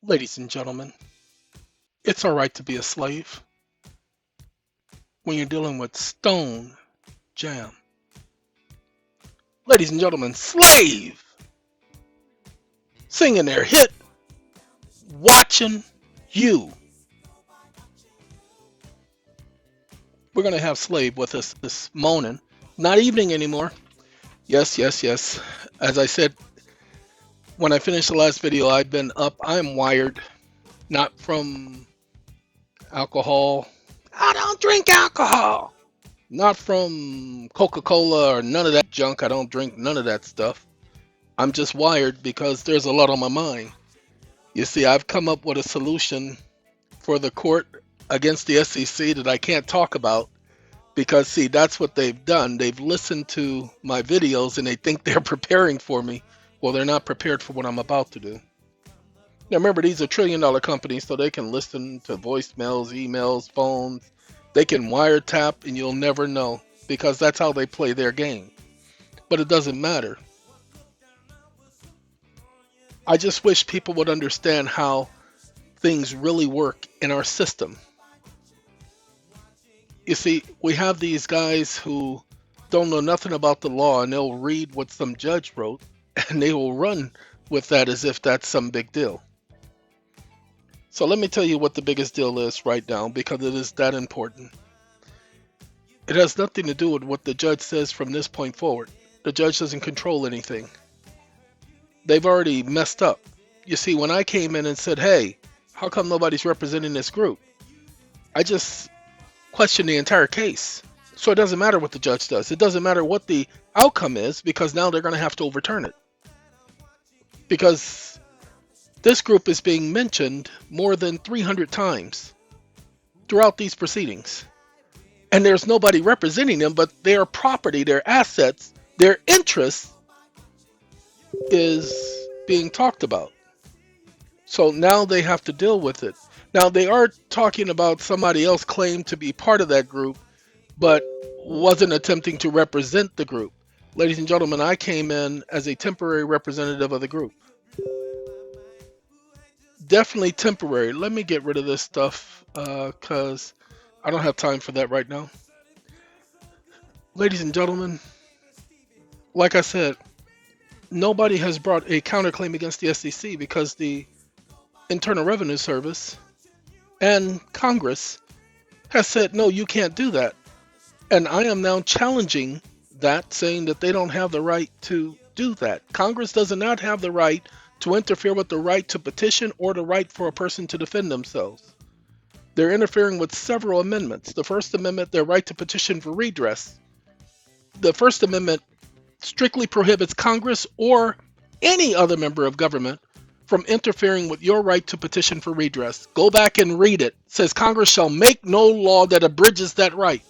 Ladies and gentlemen, it's all right to be a slave when you're dealing with Stone Jam. Ladies and gentlemen, Slave singing their hit, Watching You. We're going to have Slave with us this morning. Not evening anymore. Yes, yes, yes. As I said, when I finished the last video, I've been up. I'm wired, not from alcohol. I don't drink alcohol. Not from Coca-Cola or none of that junk. I don't drink none of that stuff. I'm just wired because there's a lot on my mind. You see, I've come up with a solution for the court against the SEC that I can't talk about because, see, that's what they've done. They've listened to my videos and they think they're preparing for me. Well, they're not prepared for what I'm about to do. Now, remember, these are trillion-dollar companies, so they can listen to voicemails, emails, phones. They can wiretap, and you'll never know because that's how they play their game. But it doesn't matter. I just wish people would understand how things really work in our system. You see, we have these guys who don't know nothing about the law and they'll read what some judge wrote and they will run with that as if that's some big deal. So let me tell you what the biggest deal is right now because it is that important. It has nothing to do with what the judge says from this point forward. The judge doesn't control anything. They've already messed up. You see, when I came in and said, hey, how come nobody's representing this group? I just questioned the entire case. So it doesn't matter what the judge does. It doesn't matter what the outcome is because now they're going to have to overturn it. Because this group is being mentioned more than 300 times throughout these proceedings. And there's nobody representing them, but their property, their assets, their interests is being talked about. So now they have to deal with it. Now they are talking about somebody else claimed to be part of that group, but wasn't attempting to represent the group. Ladies and gentlemen, I came in as a temporary representative of the group. Definitely temporary. Let me get rid of this stuff because I don't have time for that right now. Ladies and gentlemen, like I said, nobody has brought a counterclaim against the SEC because the Internal Revenue Service and Congress has said, no, you can't do that. And I am now challenging that, saying that they don't have the right to do that. Congress does not have the right to interfere with the right to petition or the right for a person to defend themselves. They're interfering with several amendments. The First Amendment, their right to petition for redress. The First Amendment strictly prohibits Congress or any other member of government from interfering with your right to petition for redress. Go back and read it. It says Congress shall make no law that abridges that right.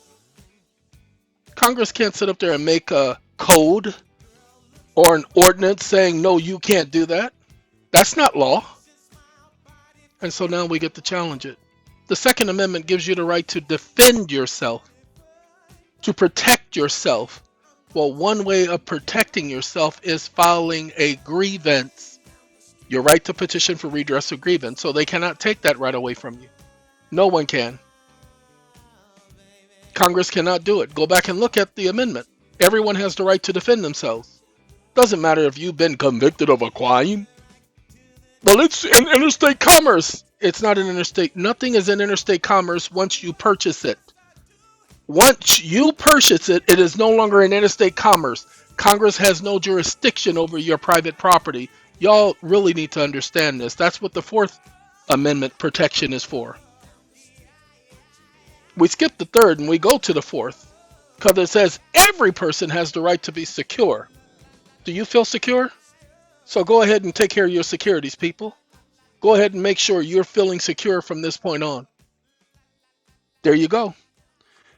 Congress can't sit up there and make a code or an ordinance saying, no, you can't do that. That's not law. And so now we get to challenge it. The Second Amendment gives you the right to defend yourself, to protect yourself. Well, one way of protecting yourself is filing a grievance. Your right to petition for redress of grievance. So they cannot take that right away from you. No one can. Congress cannot do it. Go back and look at the amendment. Everyone has the right to defend themselves. Doesn't matter if you've been convicted of a crime. Well, it's in interstate commerce. It's not in interstate. Nothing is in interstate commerce once you purchase it. Once you purchase it, it is no longer in interstate commerce. Congress has no jurisdiction over your private property. Y'all really need to understand this. That's what the Fourth Amendment protection is for. We skip the third and we go to the fourth because it says every person has the right to be secure. Do you feel secure? So go ahead and take care of your securities, people. Go ahead and make sure you're feeling secure from this point on. There you go.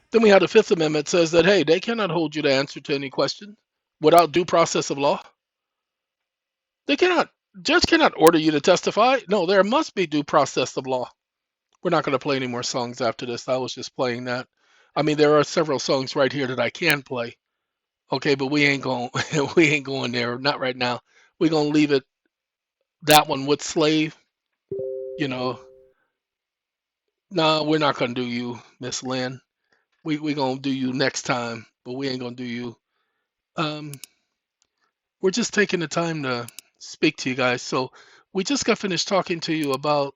Then we have the Fifth Amendment says that, hey, they cannot hold you to answer to any question without due process of law. They cannot. Judge cannot order you to testify. No, there must be due process of law. We're not going to play any more songs after this. I was just playing that. I mean, there are several songs right here that I can play. Okay, but we ain't going there. Not right now. We're going to leave it that one with Slave. you know, nah, we're not gonna do you, Miss Lynn. We gonna do you next time, but we ain't gonna do you. Um, we're just taking the time to speak to you guys. So we just got finished talking to you about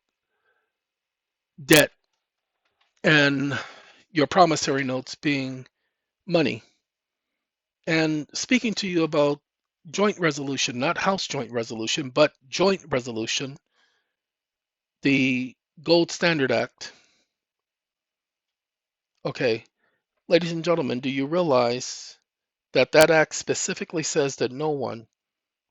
debt and your promissory notes being money, and speaking to you about joint resolution, not house joint resolution, but joint resolution, the Gold Standard Act. Okay, ladies and gentlemen, do you realize that that act specifically says that no one,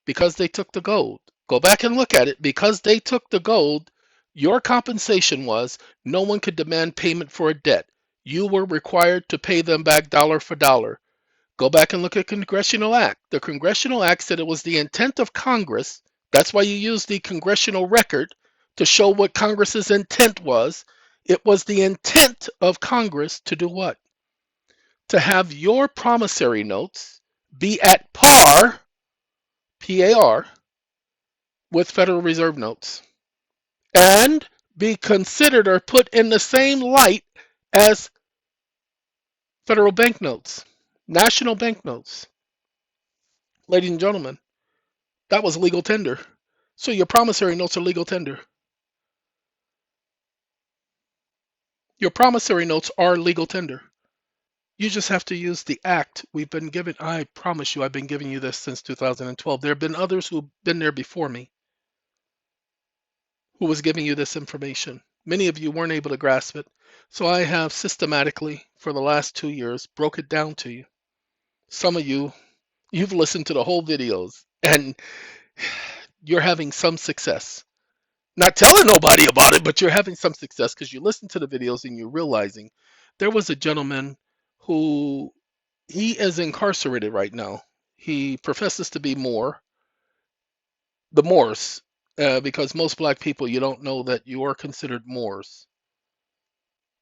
because they took the gold, go back and look at it, because they took the gold, your compensation was no one could demand payment for a debt. You were required to pay them back dollar for dollar. Go back and look at Congressional Act. The Congressional Act said it was the intent of Congress. That's why you use the congressional record to show what Congress's intent was. It was the intent of Congress to do what? To have your promissory notes be at par, PAR, with Federal Reserve notes and be considered or put in the same light as federal bank notes, national bank notes. Ladies and gentlemen, that was legal tender. So your promissory notes are legal tender. Your promissory notes are legal tender. You just have to use the act we've been given. I promise you, I've been giving you this since 2012. There have been others who've been there before me who was giving you this information. Many of you weren't able to grasp it. So I have systematically, for the last 2 years, broke it down to you. Some of you, you've listened to the whole videos and you're having some success. Not telling nobody about it, but you're having some success because you listen to the videos and you're realizing there was a gentleman who he is incarcerated right now. He professes to be the Moors, because most black people, you don't know that you are considered Moors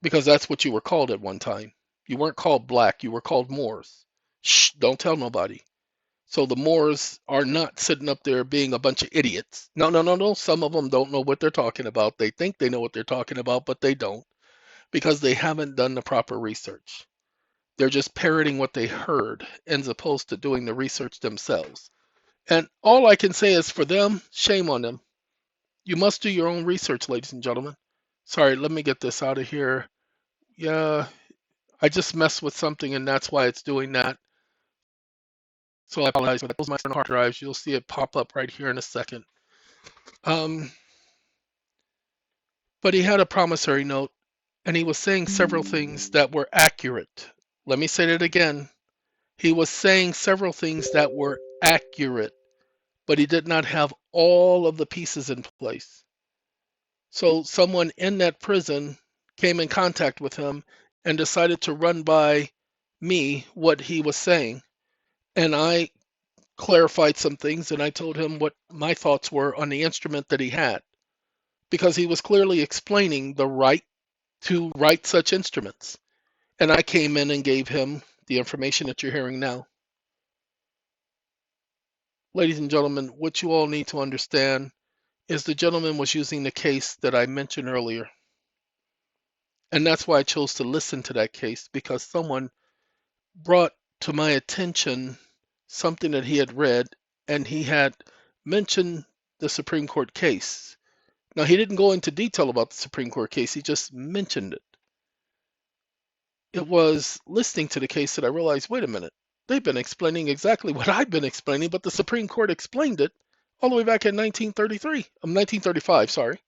because that's what you were called at one time. You weren't called black, you were called Moors. Shh, don't tell nobody. So the Moors are not sitting up there being a bunch of idiots. No, no, no, no. Some of them don't know what they're talking about. They think they know what they're talking about, but they don't because they haven't done the proper research. They're just parroting what they heard as opposed to doing the research themselves. And all I can say is for them, shame on them. You must do your own research, ladies and gentlemen. Sorry, let me get this out of here. Yeah, I just messed with something and that's why it's doing that. So I apologize for that. Those are my hard drives. You'll see it pop up right here in a second. Um, but he had a promissory note and he was saying several things that were accurate. Let me say that again. He was saying several things that were accurate, but he did not have all of the pieces in place. So someone in that prison came in contact with him and decided to run by me what he was saying. And I clarified some things and I told him what my thoughts were on the instrument that he had because he was clearly explaining the right to write such instruments. And I came in and gave him the information that you're hearing now. Ladies and gentlemen, what you all need to understand is the gentleman was using the case that I mentioned earlier. And that's why I chose to listen to that case because someone brought to my attention something that he had read and he had mentioned the Supreme Court case. Now, he didn't go into detail about the Supreme Court case, he just mentioned it. It was listening to the case that I realized, wait a minute, they've been explaining exactly what I've been explaining, but the Supreme Court explained it all the way back in 1935, sorry.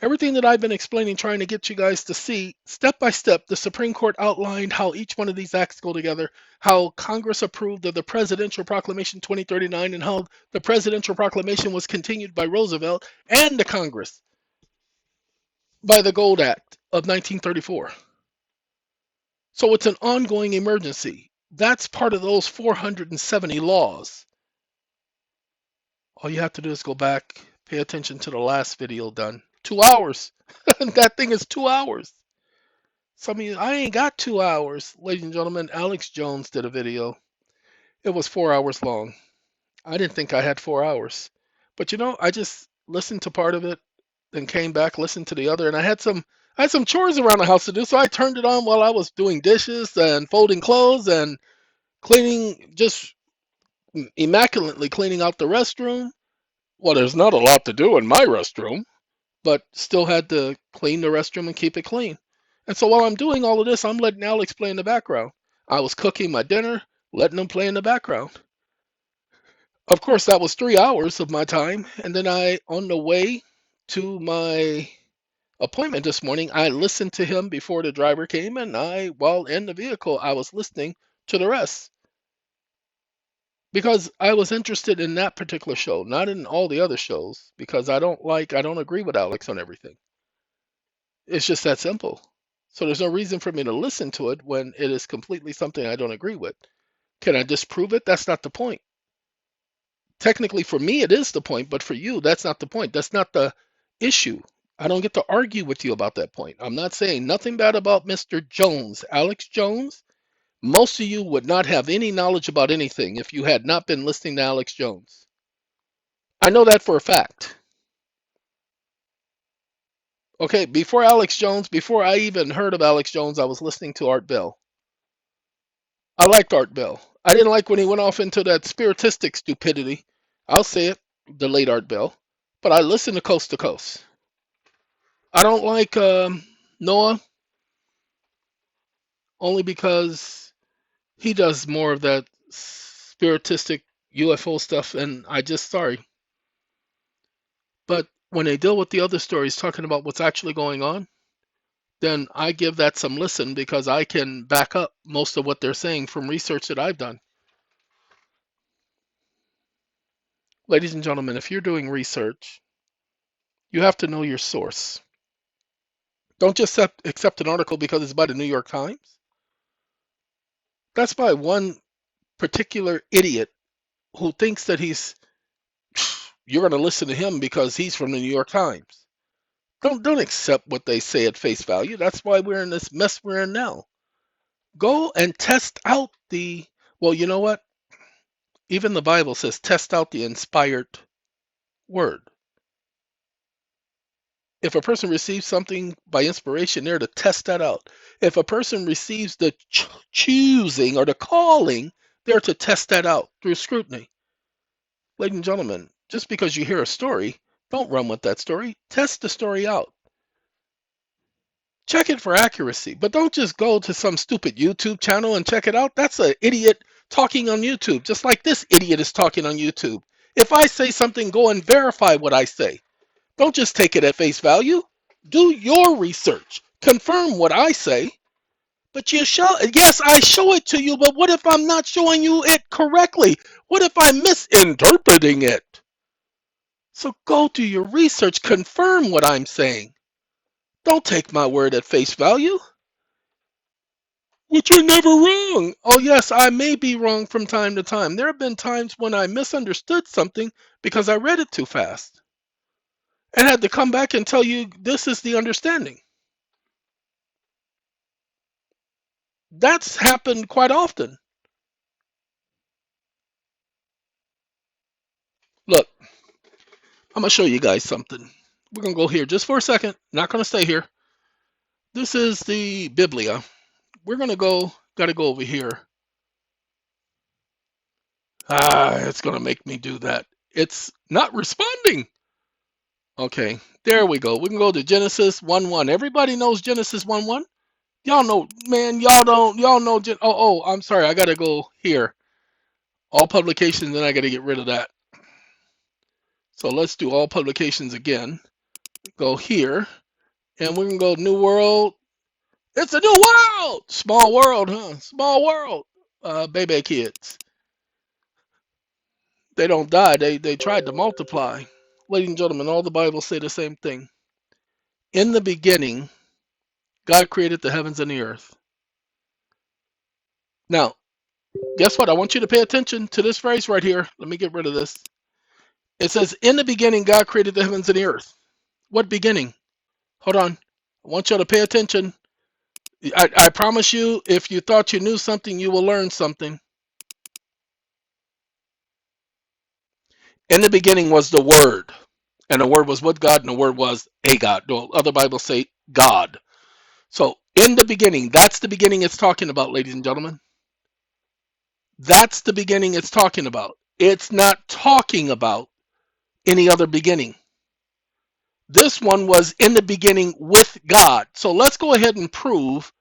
Everything that I've been explaining, trying to get you guys to see, step by step, the Supreme Court outlined how each one of these acts go together, how Congress approved of the Presidential Proclamation 2039, and how the Presidential Proclamation was continued by Roosevelt and the Congress by the Gold Act of 1934. So it's an ongoing emergency. That's part of those 470 laws. All you have to do is go back, pay attention to the last video done. 2 hours. That thing is 2 hours. Some of you, I ain't got 2 hours. Ladies and gentlemen, Alex Jones did a video. It was 4 hours long. I didn't think I had 4 hours. But you know, I just listened to part of it then came back, listened to the other, and I had some chores around the house to do, so I turned it on while I was doing dishes and folding clothes and cleaning, just immaculately cleaning out the restroom. Well, there's not a lot to do in my restroom, but still had to clean the restroom and keep it clean. And so while I'm doing all of this, I'm letting Alex play in the background. I was cooking my dinner, letting him play in the background. Of course, that was 3 hours of my time. And then on the way to my appointment this morning, I listened to him before the driver came, and while in the vehicle, I was listening to the rest because I was interested in that particular show, not in all the other shows, because I don't agree with Alex on everything. It's just that simple. So there's no reason for me to listen to it when it is completely something I don't agree with. Can I disprove it? That's not the point. Technically, for me, it is the point, but for you, that's not the point. That's not the issue. I don't get to argue with you about that point. I'm not saying nothing bad about Mr. Jones, Alex Jones. Most of you would not have any knowledge about anything if you had not been listening to Alex Jones. I know that for a fact. Okay, before Alex Jones, before I even heard of Alex Jones, I was listening to Art Bell. I liked Art Bell. I didn't like when he went off into that spiritistic stupidity. I'll say it, the late Art Bell. But I listened to Coast to Coast. I don't like Noah only because he does more of that spiritistic UFO stuff, and sorry. But when they deal with the other stories talking about what's actually going on, then I give that some listen because I can back up most of what they're saying from research that I've done. Ladies and gentlemen, if you're doing research, you have to know your source. Don't just accept an article because it's by the New York Times. That's by one particular idiot who thinks that you're going to listen to him because he's from the New York Times. Don't accept what they say at face value. That's why we're in this mess we're in now. Go and test out well, you know what? Even the Bible says test out the inspired word. If a person receives something by inspiration, they're to test that out. If a person receives the choosing or the calling, they're to test that out through scrutiny. Ladies and gentlemen, just because you hear a story, don't run with that story. Test the story out. Check it for accuracy, but don't just go to some stupid YouTube channel and check it out. That's an idiot talking on YouTube, just like this idiot is talking on YouTube. If I say something, go and verify what I say. Don't just take it at face value. Do your research. Confirm what I say. But yes, I show it to you, but what if I'm not showing you it correctly? What if I'm misinterpreting it? So go do your research. Confirm what I'm saying. Don't take my word at face value. But you're never wrong. Oh, yes, I may be wrong from time to time. There have been times when I misunderstood something because I read it too fast and had to come back and tell you this is the understanding. That's happened quite often. Look, I'm going to show you guys something. We're going to go here just for a second. Not going to stay here. This is the Biblia. We're going to got to go over here. It's going to make me do that. It's not responding. Okay, there we go. We can go to Genesis 1:1. Everybody knows Genesis 1:1. Y'all know, man. Y'all know. I'm sorry. I got to go here. All publications, then I got to get rid of that. So let's do all publications again. Go here, and we can go New World. It's a new world. Small world, huh? Small world. Baby kids. They don't die. They tried to multiply. Ladies and gentlemen, all the Bibles say the same thing. In the beginning, God created the heavens and the earth. Now, guess what? I want you to pay attention to this phrase right here. Let me get rid of this. It says, in the beginning, God created the heavens and the earth. What beginning? Hold on. I want you to pay attention. I promise you, if you thought you knew something, you will learn something. In the beginning was the Word. And the Word was with God, and the Word was a God. The other Bibles say God. So in the beginning, that's the beginning it's talking about, ladies and gentlemen. That's the beginning it's talking about. It's not talking about any other beginning. This one was in the beginning with God. So let's go ahead and prove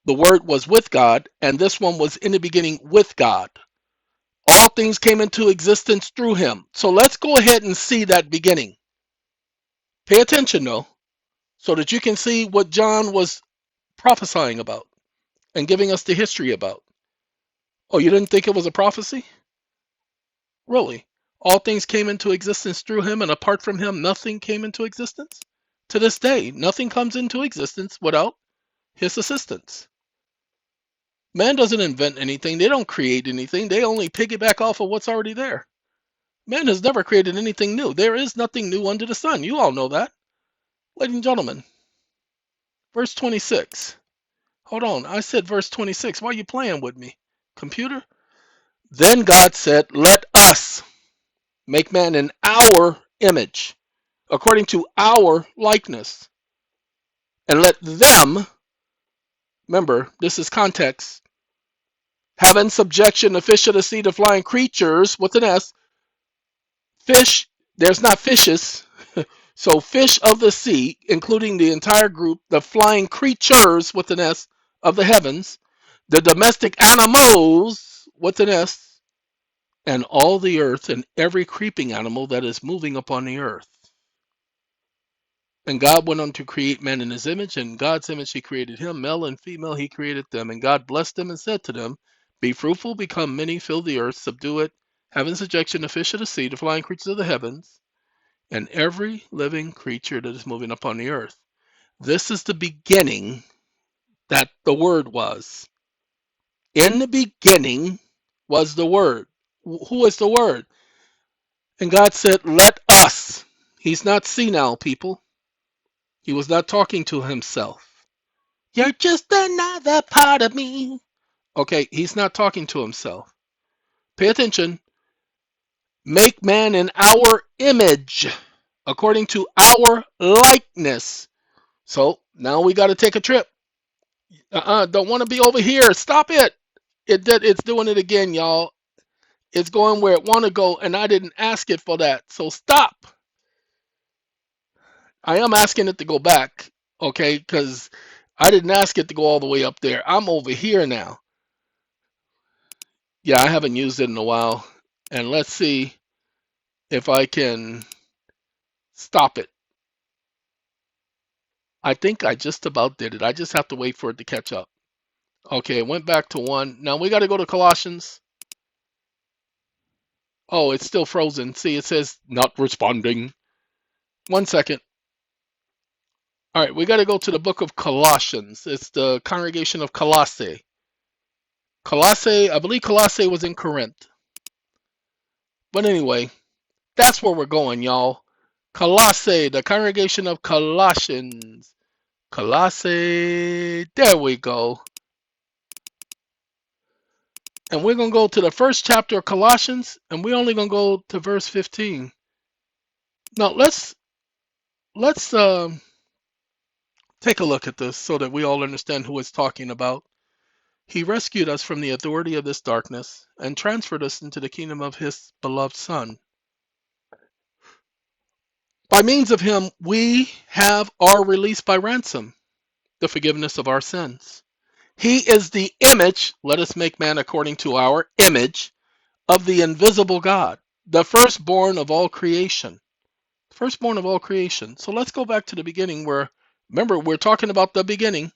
the Word was with God, and this one was in the beginning with God. All things came into existence through him. So let's go ahead and see that beginning. Pay attention though, so that you can see what John was prophesying about and giving us the history about. Oh, you didn't think it was a prophecy? Really? All things came into existence through him, and apart from him, nothing came into existence? To this day, nothing comes into existence without his assistance. Man doesn't invent anything. They don't create anything. They only piggyback off of what's already there. Man has never created anything new. There is nothing new under the sun. You all know that. Ladies and gentlemen, verse 26. Hold on. I said verse 26. Why are you playing with me, computer? Then God said, let us make man in our image, according to our likeness. And let them, remember, this is context, have in subjection the fish of the sea, the flying creatures with an S. Fish, there's not fishes. So fish of the sea, including the entire group, the flying creatures with an S of the heavens, the domestic animals with an S, and all the earth and every creeping animal that is moving upon the earth. And God went on to create man in his image, and in God's image he created him, male and female he created them. And God blessed them and said to them, be fruitful, become many, fill the earth, subdue it, have in subjection the fish of the sea, the flying creatures of the heavens, and every living creature that is moving upon the earth. This is the beginning that the Word was. In the beginning was the Word. Who is the Word? And God said, let us. He's not senile, people. He was not talking to himself. You're just another part of me. Okay, he's not talking to himself. Pay attention. Make man in our image, according to our likeness. So now we got to take a trip. Don't want to be over here. Stop it. It's doing it again, y'all. It's going where it want to go, and I didn't ask it for that. So stop. I am asking it to go back, okay? Because I didn't ask it to go all the way up there. I'm over here now. Yeah, I haven't used it in a while. And let's see if I can stop it. I think I just about did it. I just have to wait for it to catch up. Okay, it went back to 1. Now we got to go to Colossians. Oh, it's still frozen. See, it says not responding. 1 second. All right, we got to go to the book of Colossians. It's the congregation of Colossae. Colossae, I believe Colossae was in Corinth. But anyway, that's where we're going, y'all. Colossae, the congregation of Colossians. Colossae, there we go. And we're going to go to the first chapter of Colossians, and we're only going to go to verse 15. Now, let's take a look at this so that we all understand who it's talking about. He rescued us from the authority of this darkness and transferred us into the kingdom of his beloved Son. By means of him, we have our release by ransom, the forgiveness of our sins. He is the image, let us make man according to our image, of the invisible God, the firstborn of all creation. Firstborn of all creation. So let's go back to the beginning where, remember, we're talking about the beginning,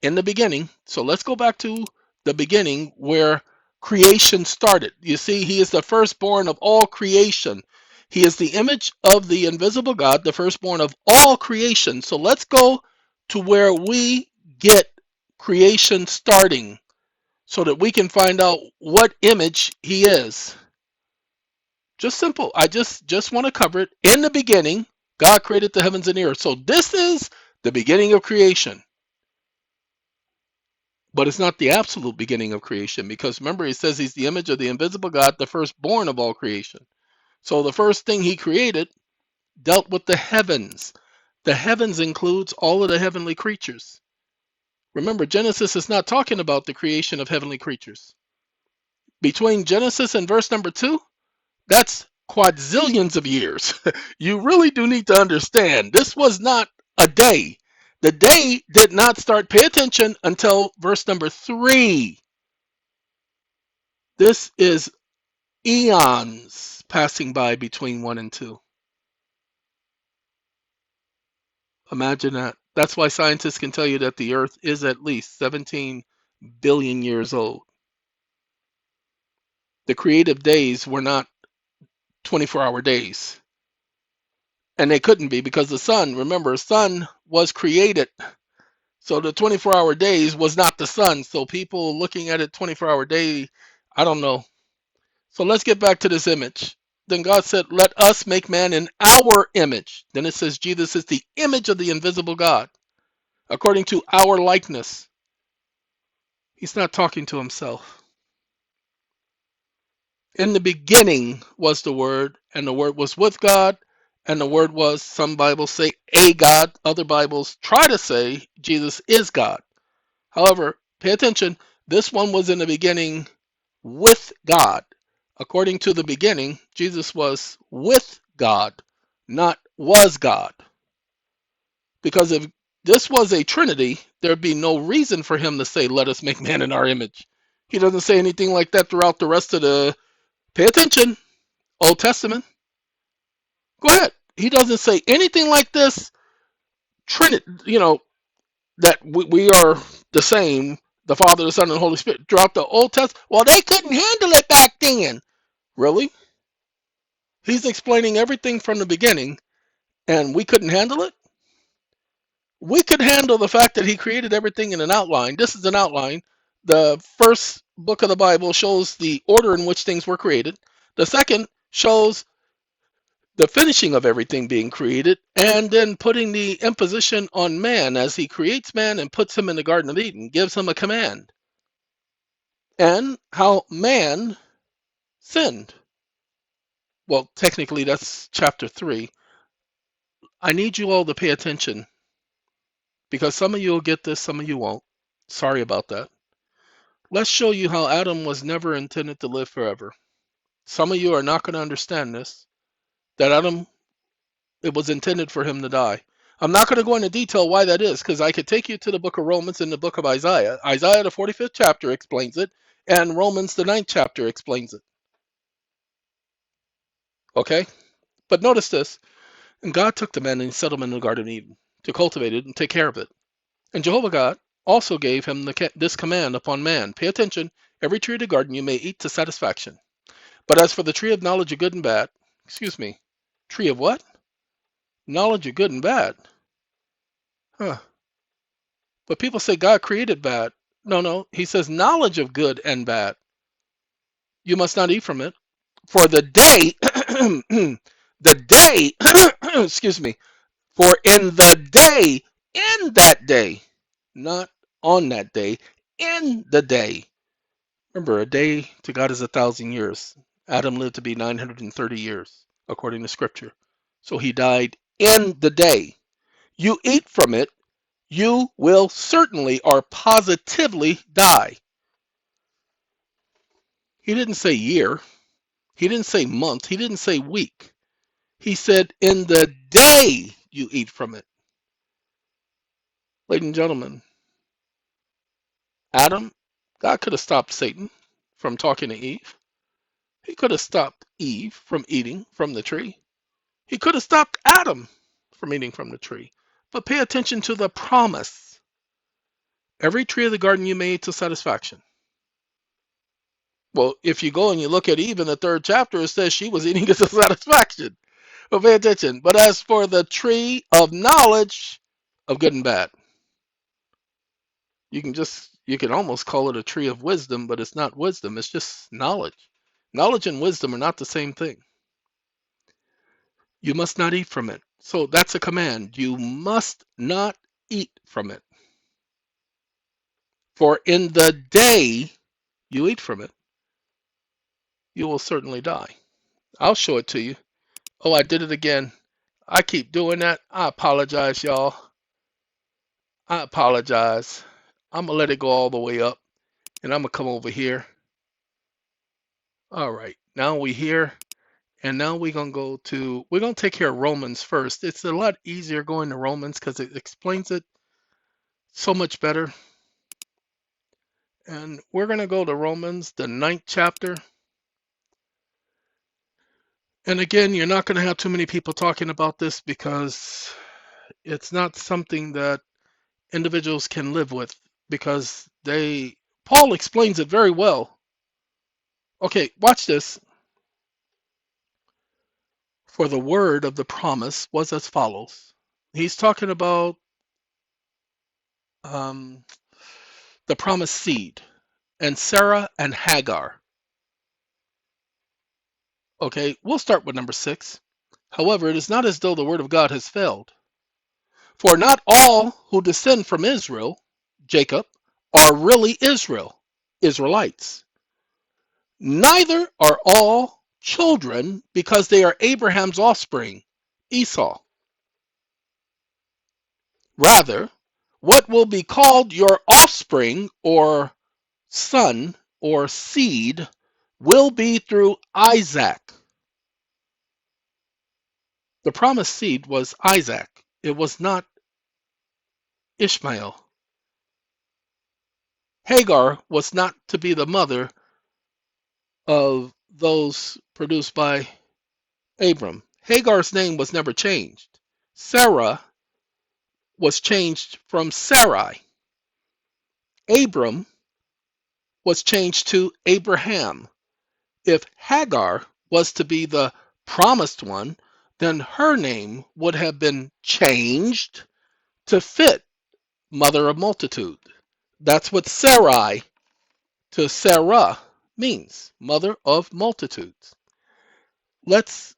in the beginning. So let's go back to the beginning where creation started. You see, he is the firstborn of all creation. He is the image of the invisible God, the firstborn of all creation. So let's go to where we get creation starting so that we can find out what image he is. Just simple. I just want to cover it. In the beginning, God created the heavens and the earth. So this is the beginning of creation. But it's not the absolute beginning of creation, because remember, he says he's the image of the invisible God, the firstborn of all creation. So the first thing he created dealt with the heavens. The heavens includes all of the heavenly creatures. Remember, Genesis is not talking about the creation of heavenly creatures. Between Genesis and verse number 2, that's quadrillions of years. You really do need to understand this was not a day. The day did not start, pay attention, until verse number 3. This is eons passing by between 1 and 2. Imagine that. That's why scientists can tell you that the earth is at least 17 billion years old. The creative days were not 24-hour days. And they couldn't be because the sun, remember, sun was created. So the 24-hour days was not the sun. So people looking at it 24-hour day, I don't know. So let's get back to this image. Then God said, let us make man in our image. Then it says Jesus is the image of the invisible God, according to our likeness. He's not talking to himself. In the beginning was the Word, and the Word was with God, and the Word was, some Bibles say, a God. Other Bibles try to say Jesus is God. However, pay attention, this one was in the beginning with God. According to the beginning, Jesus was with God, not was God. Because if this was a Trinity, there'd be no reason for him to say, let us make man in our image. He doesn't say anything like that throughout the rest of the, pay attention, Old Testament. Go ahead. He doesn't say anything like this, Trinity, that we are the same, the Father, the Son, and the Holy Spirit, throughout the Old Testament. Well, they couldn't handle it back then. Really? He's explaining everything from the beginning, and we couldn't handle it? We could handle the fact that he created everything in an outline. This is an outline. The first book of the Bible shows the order in which things were created. The second shows the finishing of everything being created, and then putting the imposition on man as he creates man and puts him in the Garden of Eden, gives him a command, and how man sinned. Well, technically, that's chapter 3. I need you all to pay attention because some of you will get this, some of you won't. Sorry about that. Let's show you how Adam was never intended to live forever. Some of you are not going to understand this, that Adam, it was intended for him to die. I'm not going to go into detail why that is, because I could take you to the book of Romans and the book of Isaiah. Isaiah, the 45th chapter, explains it, and Romans, the 9th chapter, explains it. Okay? But notice this. And God took the man and set him in the Garden of Eden to cultivate it and take care of it. And Jehovah God also gave him this command upon man. Pay attention. Every tree of the garden you may eat to satisfaction. But as for the tree of knowledge of good and bad, tree of what? Knowledge of good and bad. Huh. But people say God created bad. No. He says knowledge of good and bad. You must not eat from it. For the day, for in the day, in that day, not on that day, in the day. Remember, a day to God is 1,000 years. Adam lived to be 930 years, according to scripture. So he died in the day. You eat from it, you will certainly or positively die. He didn't say year. He didn't say month. He didn't say week. He said, in the day you eat from it. Ladies and gentlemen, Adam, God could have stopped Satan from talking to Eve. He could have stopped Eve from eating from the tree. He could have stopped Adam from eating from the tree. But pay attention to the promise. Every tree of the garden you may eat to satisfaction. Well, if you go and you look at Eve in the 3rd chapter, it says she was eating it to satisfaction. But pay attention. But as for the tree of knowledge of good and bad, you can almost call it a tree of wisdom, but it's not wisdom. It's just knowledge. Knowledge and wisdom are not the same thing. You must not eat from it. So that's a command. You must not eat from it. For in the day you eat from it, you will certainly die. I'll show it to you. Oh, I did it again. I keep doing that. I apologize, y'all. I apologize. I'm going to let it go all the way up, and I'm going to come over here. All right. Now we here, and now we're going to take care of Romans first. It's a lot easier going to Romans because it explains it so much better. And we're going to go to Romans, the 9th chapter. And again, you're not going to have too many people talking about this because it's not something that individuals can live with, because Paul explains it very well. Okay, watch this. For the word of the promise was as follows. He's talking about the promised seed and Sarah and Hagar. Okay, we'll start with number 6. However, it is not as though the word of God has failed. For not all who descend from Israel, Jacob, are really Israelites. Neither are all children because they are Abraham's offspring, Esau. Rather, what will be called your offspring or son or seed will be through Isaac. The promised seed was Isaac. It was not Ishmael. Hagar was not to be the mother of those produced by Abram. Hagar's name was never changed. Sarah was changed from Sarai. Abram was changed to Abraham. If Hagar was to be the promised one, then her name would have been changed to fit mother of multitude. That's what Sarai to Sarah means, mother of multitudes. Let's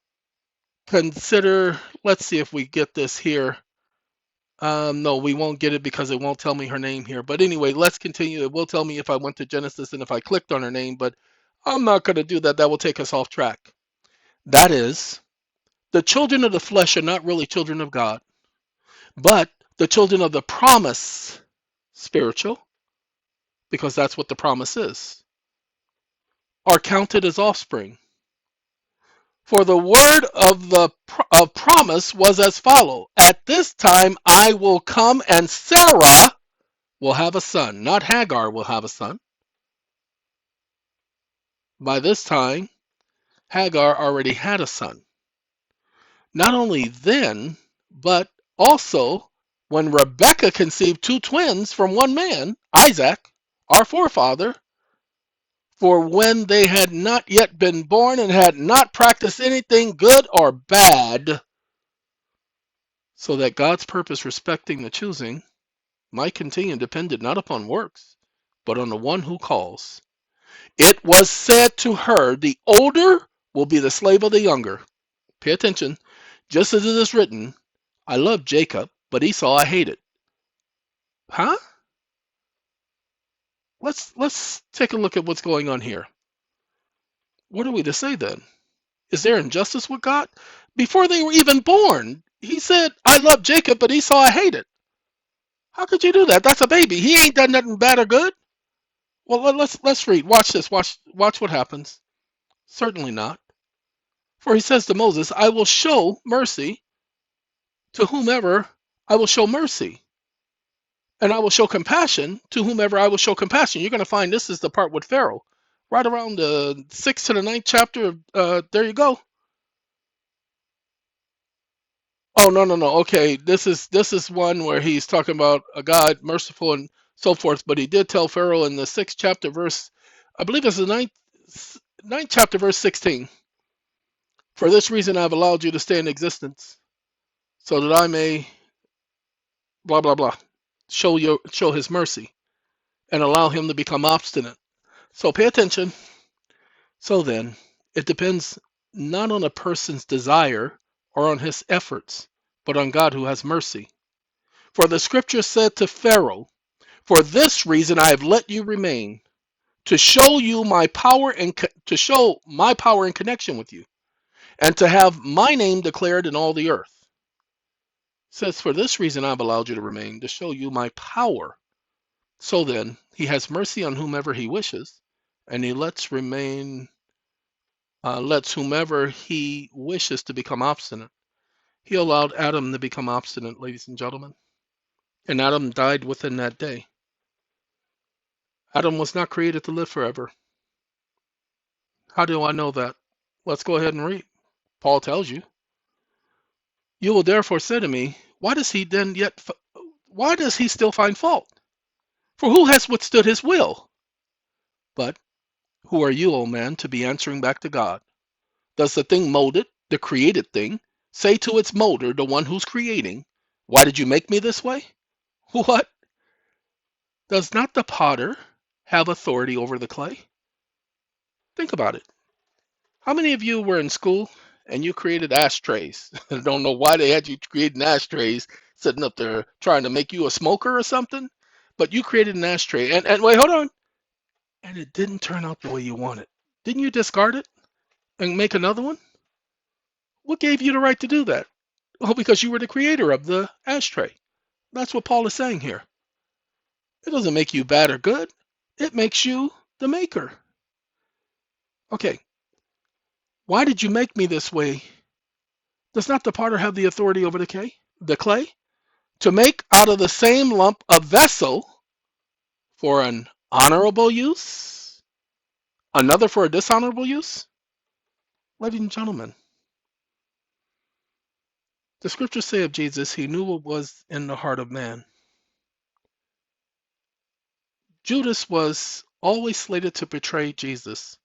let's see if we get this here. No, we won't get it because it won't tell me her name here. But anyway, let's continue. It will tell me if I went to Genesis and if I clicked on her name, but I'm not going to do that. That will take us off track. That is, the children of the flesh are not really children of God, but the children of the promise, spiritual, because that's what the promise is, are counted as offspring. For the word of promise was as follows: at this time I will come and Sarah will have a son. Not Hagar will have a son. By this time, Hagar already had a son. Not only then, but also when Rebekah conceived 2 twins from one man, Isaac, our forefather, for when they had not yet been born and had not practiced anything good or bad, so that God's purpose respecting the choosing might continue depended not upon works, but on the one who calls. It was said to her, the older will be the slave of the younger. Pay attention. Just as it is written, I love Jacob, but Esau I hated. Huh? Let's take a look at what's going on here. What are we to say then? Is there injustice with God? Before they were even born, he said, I love Jacob, but Esau I hated. How could you do that? That's a baby. He ain't done nothing bad or good. Well, let's read. Watch this. Watch what happens. Certainly not. For he says to Moses, I will show mercy to whomever I will show mercy, and I will show compassion to whomever I will show compassion. You're going to find this is the part with Pharaoh. Right around the 6th to the 9th chapter. There you go. Oh, no. Okay, this is one where he's talking about a God merciful and so forth. But he did tell Pharaoh in the 6th chapter, verse, I believe it's the 9th chapter, verse 16. For this reason I have allowed you to stay in existence, so that I may blah blah blah show his mercy and allow him to become obstinate. So pay attention. So then, it depends not on a person's desire or on his efforts, but on God who has mercy. For the scripture said to Pharaoh, for this reason I have let you remain, to show you my power and to show my power in connection with you, and to have my name declared in all the earth. It says, for this reason I've allowed you to remain, to show you my power. So then, he has mercy on whomever he wishes, and he lets whomever he wishes to become obstinate. He allowed Adam to become obstinate, ladies and gentlemen, and Adam died within that day. Adam was not created to live forever. How do I know that? Let's go ahead and read. Paul tells you. You will therefore say to me, why does he still find fault? For who has withstood his will? But who are you, O man, to be answering back to God? Does the thing molded, the created thing, say to its molder, the one who's creating, why did you make me this way? What? Does not the potter have authority over the clay? Think about it. How many of you were in school and you created ashtrays? I don't know why they had you creating ashtrays, sitting up there trying to make you a smoker or something, but you created an ashtray. And wait, hold on. And it didn't turn out the way you wanted. Didn't you discard it and make another one? What gave you the right to do that? Well, because you were the creator of the ashtray. That's what Paul is saying here. It doesn't make you bad or good. It makes you the maker. Okay. Why did you make me this way? Does not the potter have the authority over the clay? To make out of the same lump a vessel for an honorable use, another for a dishonorable use? Ladies and gentlemen, the scriptures say of Jesus, he knew what was in the heart of man. Judas was always slated to betray Jesus.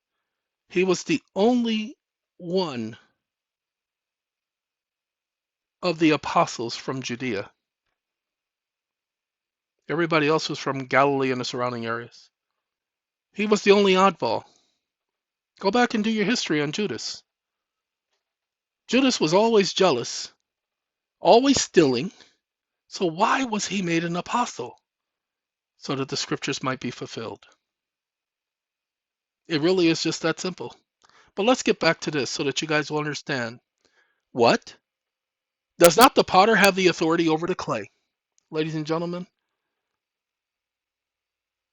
He was the only one of the apostles from Judea. Everybody else was from Galilee and the surrounding areas. He was the only oddball. Go back and do your history on Judas. Judas was always jealous, always stealing. So why was he made an apostle? So that the scriptures might be fulfilled. It really is just that simple. But let's get back to this so that you guys will understand. What? Does not the potter have the authority over the clay? Ladies and gentlemen,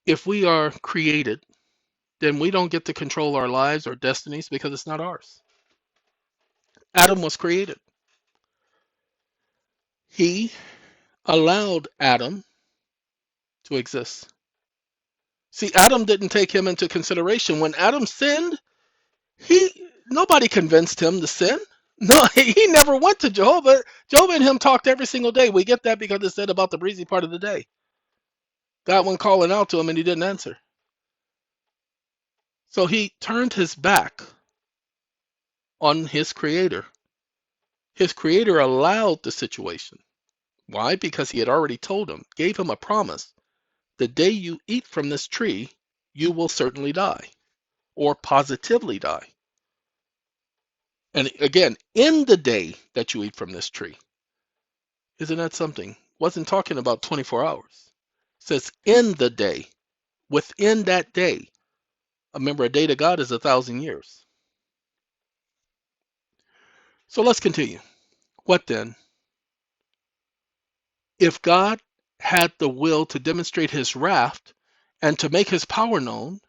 if we are created, then we don't get to control our lives or destinies because it's not ours. Adam was created. He allowed Adam to exist. See, Adam didn't take him into consideration. When Adam sinned, nobody convinced him to sin. No, he never went to Jehovah. Jehovah and him talked every single day. We get that because it said about the breezy part of the day. God went calling out to him and he didn't answer. So he turned his back on his creator. His creator allowed the situation. Why? Because he had already told him, gave him a promise. The day you eat from this tree, you will certainly die, or positively die. And again, in the day that you eat from this tree. Isn't that something? Wasn't talking about 24 hours. It says in the day, within that day. Remember, a day to God is 1,000 years. So let's continue. What then? If God had the will to demonstrate his wrath and to make his power known,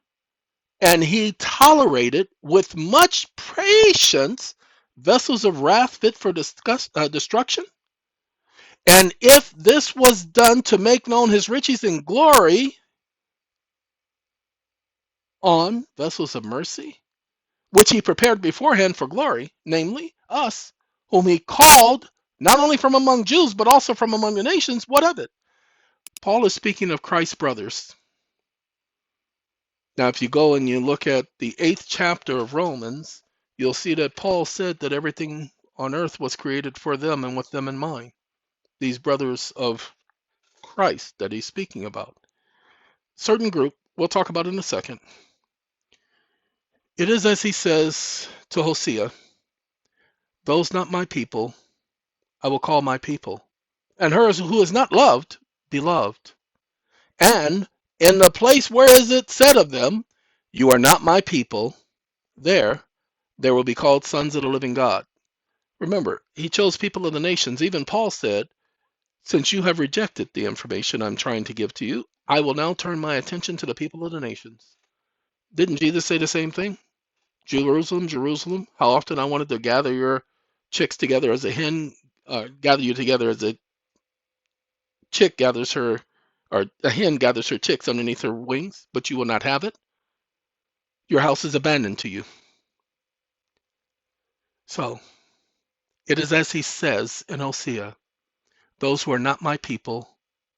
and he tolerated with much patience vessels of wrath fit for destruction, and if this was done to make known his riches and glory on vessels of mercy, which he prepared beforehand for glory, namely us, whom he called not only from among Jews, but also from among the nations, what of it? Paul is speaking of Christ's brothers. Now, if you go and you look at the 8th chapter of Romans, you'll see that Paul said that everything on earth was created for them and with them in mind. These brothers of Christ that he's speaking about. Certain group, we'll talk about in a second. It is as he says to Hosea, those not my people, I will call my people, and hers who is not loved, beloved. And in the place where is it said of them, you are not my people, there They will be called sons of the living God. Remember, he chose people of the nations. Even Paul said, since you have rejected the information I'm trying to give to you, I will now turn my attention to the people of the nations. Didn't Jesus say the same thing? Jerusalem, Jerusalem, how often I wanted to gather your chicks together as a hen, gather you together as a chick gathers her, or a hen gathers her chicks underneath her wings, but you will not have it. Your house is abandoned to you. So it is as he says in Hosea, those who are not my people,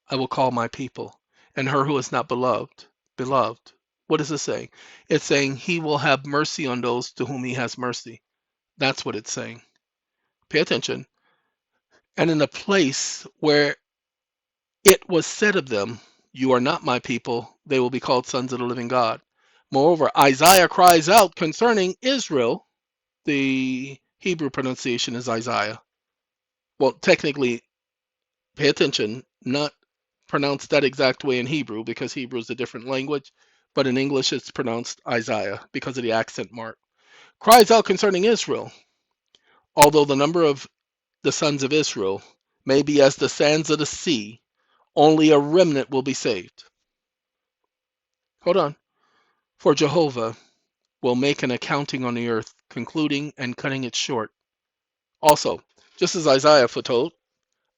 I will call my people, and her who is not beloved, beloved. What is it saying? It's saying he will have mercy on those to whom he has mercy. That's what it's saying. Pay attention. And in a place where it was said of them, you are not my people, they will be called sons of the living God. Moreover, Isaiah cries out concerning Israel. The Hebrew pronunciation is Isaiah. Well, technically, pay attention, not pronounced that exact way in Hebrew because Hebrew is a different language, but in English it's pronounced Isaiah because of the accent mark. Cries out concerning Israel, although the number of the sons of Israel may be as the sands of the sea, only a remnant will be saved. Hold on. For Jehovah will make an accounting on the earth, concluding and cutting it short. Also, just as Isaiah foretold,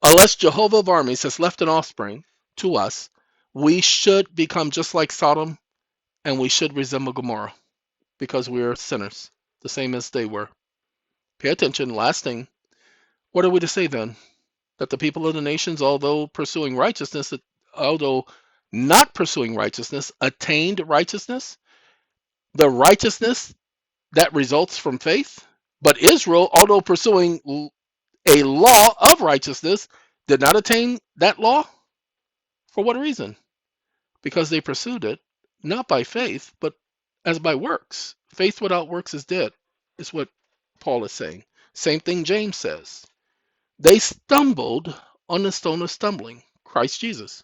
unless Jehovah of armies has left an offspring to us, we should become just like Sodom and we should resemble Gomorrah because we are sinners, the same as they were. Pay attention. Last thing, what are we to say then? That the people of the nations, although not pursuing righteousness, attained righteousness, the righteousness that results from faith. But Israel, although pursuing a law of righteousness, did not attain that law. For what reason? Because they pursued it not by faith, but as by works. Faith without works is dead, is what Paul is saying. Same thing James says. They stumbled on the stone of stumbling, Christ Jesus.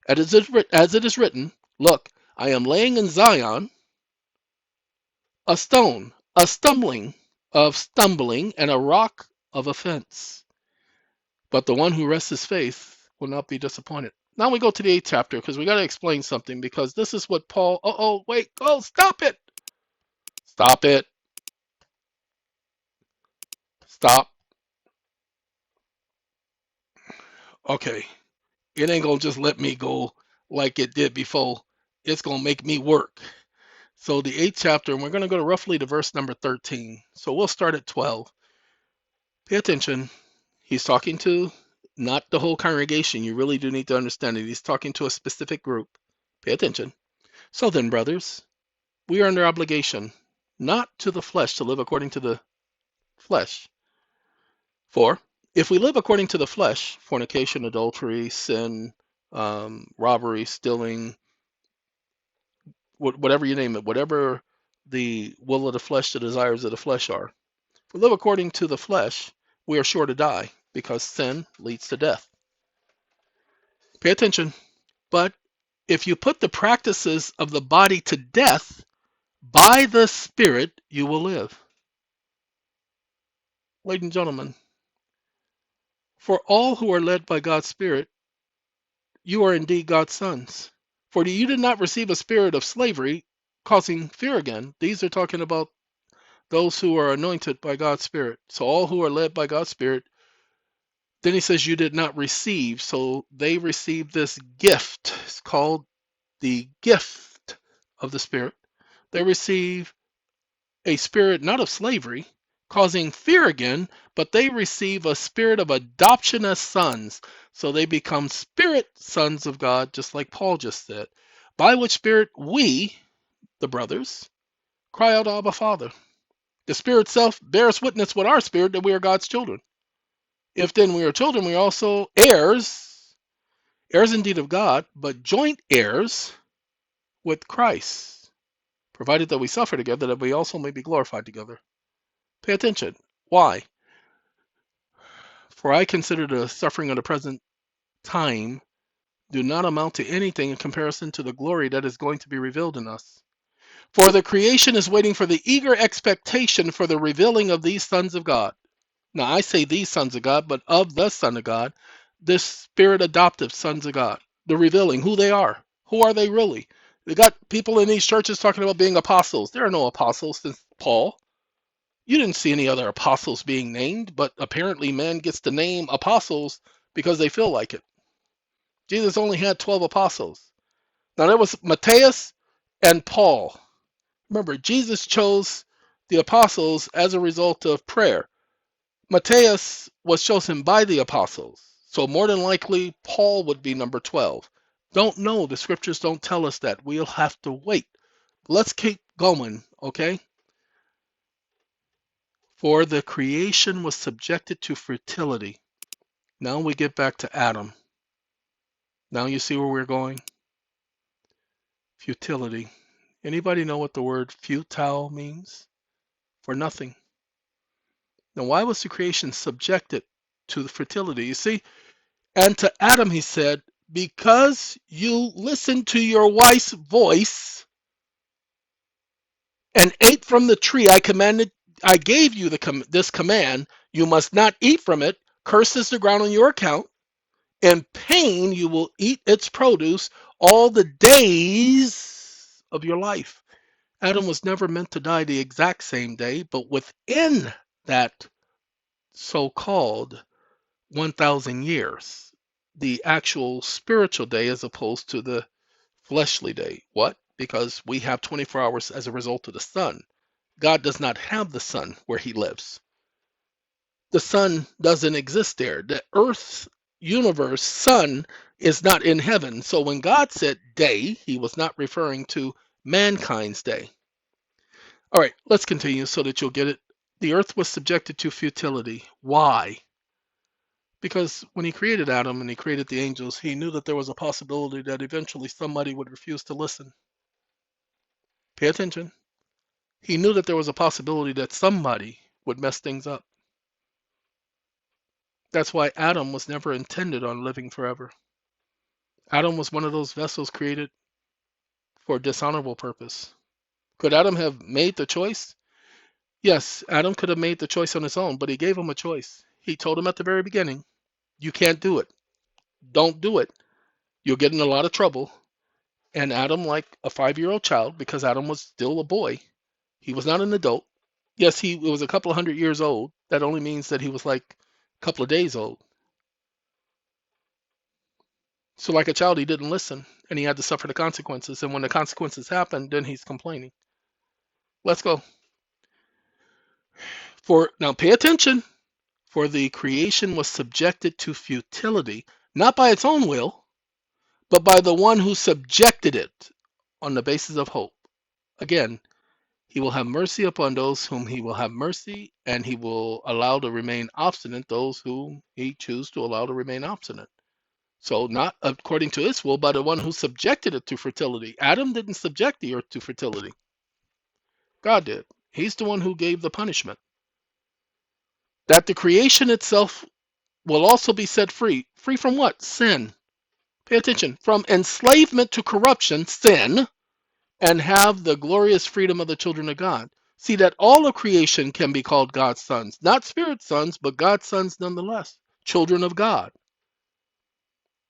As it is written, look, I am laying in Zion a stone, a stumbling, and a rock of offense. But the one who rests his faith will not be disappointed. Now we go to the 8th chapter because we got to explain something because this is what Paul. Wait, stop it. Stop it. Stop. Okay. It ain't going to just let me go like it did before. It's going to make me work. So the 8th chapter, and we're going to go to roughly to verse number 13. So we'll start at 12. Pay attention. He's talking to not the whole congregation. You really do need to understand it. He's talking to a specific group. Pay attention. So then, brothers, we are under obligation, not to the flesh, to live according to the flesh. For if we live according to the flesh, fornication, adultery, sin, robbery, stealing, whatever you name it, whatever the will of the flesh, the desires of the flesh are. If we live according to the flesh, we are sure to die because sin leads to death. Pay attention. But if you put the practices of the body to death, by the Spirit you will live. Ladies and gentlemen, for all who are led by God's Spirit, you are indeed God's sons. For you did not receive a spirit of slavery, causing fear again. These are talking about those who are anointed by God's Spirit. So all who are led by God's Spirit. Then he says you did not receive. So they received this gift. It's called the gift of the Spirit. They receive a spirit not of slavery, causing fear again, but they receive a spirit of adoption as sons. So they become spirit sons of God, just like Paul just said, by which spirit we, the brothers, cry out, Abba, Father. The Spirit self bears witness with our spirit that we are God's children. If then we are children, we are also heirs, heirs indeed of God, but joint heirs with Christ, provided that we suffer together, that we also may be glorified together. Pay attention. Why? For I consider the suffering of the present time do not amount to anything in comparison to the glory that is going to be revealed in us. For the creation is waiting for the eager expectation for the revealing of these sons of God. Now I say these sons of God, but of the Son of God, this spirit adoptive sons of God. The revealing who they are. Who are they really? They got people in these churches talking about being apostles. There are no apostles since Paul. You didn't see any other apostles being named, but apparently man gets to name apostles because they feel like it. Jesus only had 12 apostles. Now there was Matthias and Paul. Remember, Jesus chose the apostles as a result of prayer. Matthias was chosen by the apostles. So more than likely, Paul would be number 12. Don't know. The scriptures don't tell us that. We'll have to wait. Let's keep going, okay? For the creation was subjected to fertility. Now we get back to Adam. Now you see where we're going? Futility. Anybody know what the word futile means? For nothing. Now why was the creation subjected to the fertility? You see, and to Adam he said, because you listened to your wife's voice and ate from the tree I gave you this command, you must not eat from it. Cursed is the ground on your account. In pain you will eat its produce all the days of your life. Adam was never meant to die the exact same day, but within that so-called 1,000 years, the actual spiritual day as opposed to the fleshly day. What? Because we have 24 hours as a result of the sun. God does not have the sun where he lives. The sun doesn't exist there. The earth, universe, sun is not in heaven. So when God said day, he was not referring to mankind's day. All right, let's continue so that you'll get it. The earth was subjected to futility. Why? Because when he created Adam and he created the angels, he knew that there was a possibility that eventually somebody would refuse to listen. Pay attention. He knew that there was a possibility that somebody would mess things up. That's why Adam was never intended on living forever. Adam was one of those vessels created for dishonorable purpose. Could Adam have made the choice? Yes, Adam could have made the choice on his own, but he gave him a choice. He told him at the very beginning, you can't do it. Don't do it. You'll get in a lot of trouble. And Adam, like a 5-year-old child, because Adam was still a boy, he was not an adult. Yes, he was a couple of 100 years old. That only means that he was like a couple of days old. So like a child, he didn't listen, and he had to suffer the consequences. And when the consequences happened, then he's complaining. Let's go. Now pay attention. For the creation was subjected to futility, not by its own will, but by the one who subjected it on the basis of hope. Again, he will have mercy upon those whom he will have mercy, and he will allow to remain obstinate those whom he chooses to allow to remain obstinate. So not according to his will, but the one who subjected it to fertility. Adam didn't subject the earth to fertility. God did. He's the one who gave the punishment. That the creation itself will also be set free. Free from what? Sin. Pay attention. From enslavement to corruption, sin, and have the glorious freedom of the children of God. See that all of creation can be called God's sons. Not spirit sons, but God's sons nonetheless. Children of God.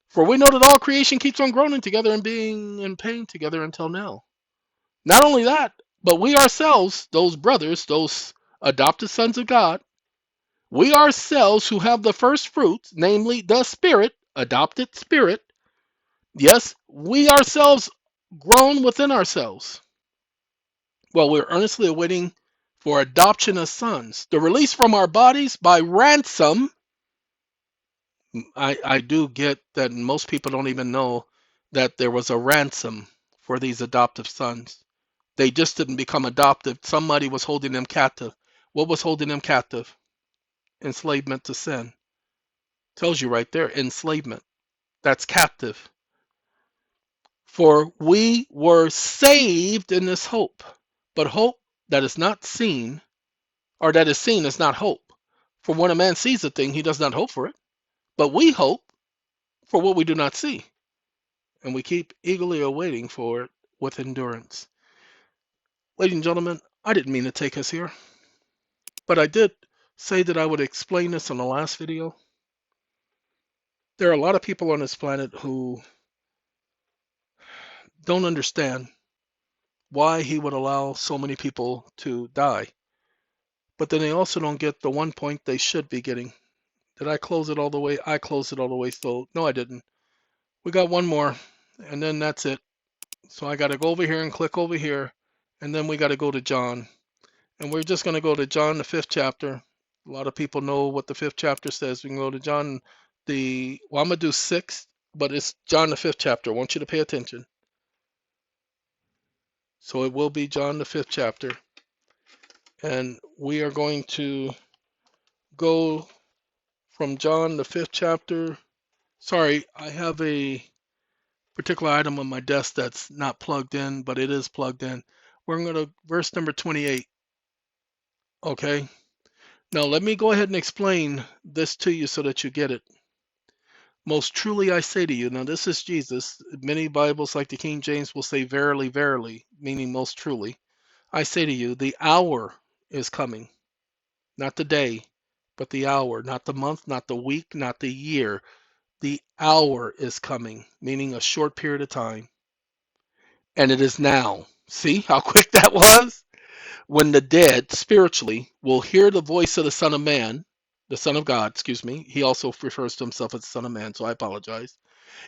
For we know that all creation keeps on groaning together and being in pain together until now. Not only that, but we ourselves, those brothers, those adopted sons of God, we ourselves who have the first fruits, namely the Spirit, adopted Spirit, yes, we ourselves groan within ourselves. Well, we're earnestly awaiting for adoption as sons, the release from our bodies by ransom. I do get that most people don't even know that there was a ransom for these adoptive sons. They just didn't become adoptive. Somebody was holding them captive. What was holding them captive? Enslavement to sin. Tells you right there, enslavement. That's captive. For we were saved in this hope. But hope that is not seen, or that is seen, is not hope. For when a man sees a thing, he does not hope for it. But we hope for what we do not see. And we keep eagerly awaiting for it with endurance. Ladies and gentlemen, I didn't mean to take us here, but I did say that I would explain this in the last video. There are a lot of people on this planet who don't understand why he would allow so many people to die. But then they also don't get the one point they should be getting. Did I close it all the way? I closed it all the way. So no, I didn't. We got one more, and then that's it. So I got to go over here and click over here, and then we got to go to John. And we're just going to go to John, the 5th chapter. A lot of people know what the 5th chapter says. We can go to John, well, I'm going to do 6, but it's John, the 5th chapter. I want you to pay attention. So it will be John, the 5th chapter. And we are going to go from John, the 5th chapter. Sorry, I have a particular item on my desk that's not plugged in, but it is plugged in. We're going to verse number 28. Okay. Now let me go ahead and explain this to you so that you get it. Most truly I say to you, now this is Jesus. Many Bibles, like the King James, will say verily, verily, meaning most truly. I say to you, the hour is coming, not the day, but the hour, not the month, not the week, not the year. The hour is coming, meaning a short period of time. And it is now. See how quick that was? When the dead, spiritually, will hear the voice of the Son of Man, the Son of God, excuse me. He also refers to himself as the Son of Man, so I apologize.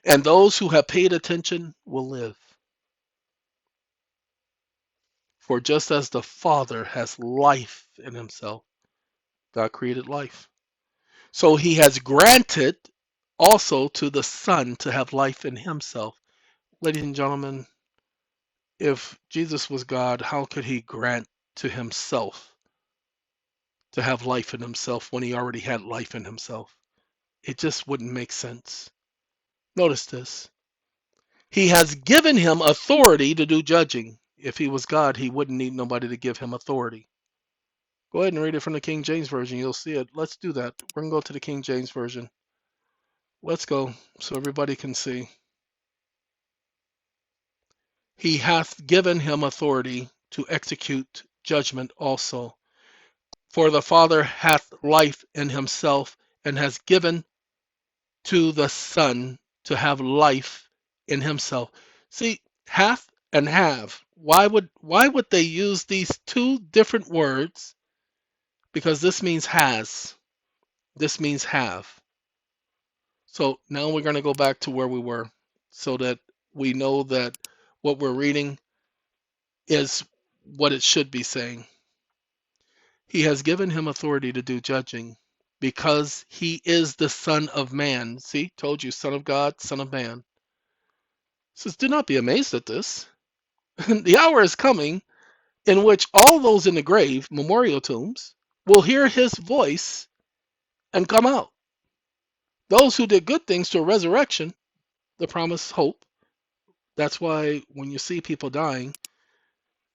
And those who have paid attention will live. For just as the Father has life in himself, God created life. So he has granted also to the Son to have life in himself. Ladies and gentlemen, if Jesus was God, how could he grant to himself to have life in himself when he already had life in himself? It just wouldn't make sense. Notice this. He has given him authority to do judging. If he was God, he wouldn't need nobody to give him authority. Go ahead and read it from the King James Version. You'll see it. Let's do that. We're going to go to the King James Version. Let's go so everybody can see. He hath given him authority to execute judgment also. For the Father hath life in himself and has given to the Son to have life in himself. See, hath and have. Why would they use these two different words? Because this means has. This means have. So now we're going to go back to where we were so that we know that what we're reading is what it should be saying. He has given him authority to do judging because he is the Son of Man. See, told you, Son of God, Son of Man. It says, do not be amazed at this. The hour is coming in which all those in the grave, memorial tombs, will hear his voice and come out. Those who did good things to a resurrection, the promised hope. That's why when you see people dying,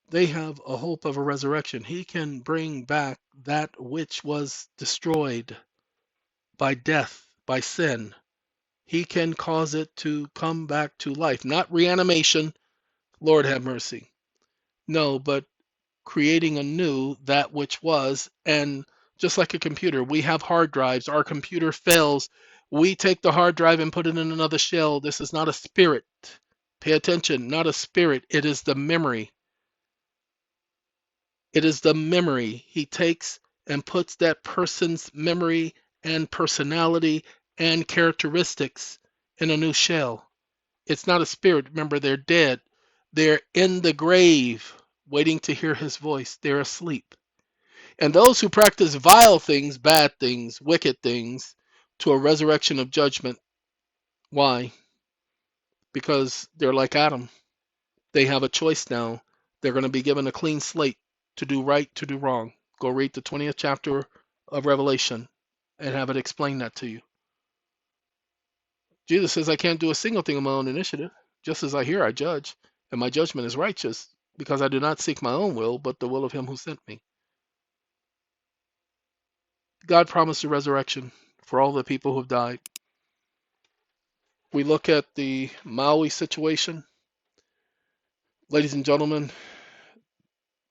they have a hope of a resurrection. He can bring back that which was destroyed by death, by sin. He can cause it to come back to life. Not reanimation, Lord have mercy. No, but creating anew that which was. And just like a computer, we have hard drives. Our computer fails. We take the hard drive and put it in another shell. This is not a spirit. Pay attention, not a spirit. It is the memory. It is the memory. He takes and puts that person's memory and personality and characteristics in a new shell. It's not a spirit. Remember, they're dead. They're in the grave waiting to hear his voice. They're asleep. And those who practice vile things, bad things, wicked things, to a resurrection of judgment. Why? Because they're like Adam. They have a choice now. They're going to be given a clean slate to do right, to do wrong. Go read the 20th chapter of Revelation and have it explain that to you. Jesus says, I can't do a single thing of my own initiative. Just as I hear, I judge. And my judgment is righteous because I do not seek my own will, but the will of him who sent me. God promised a resurrection for all the people who have died. We look at the Maui situation. Ladies and gentlemen,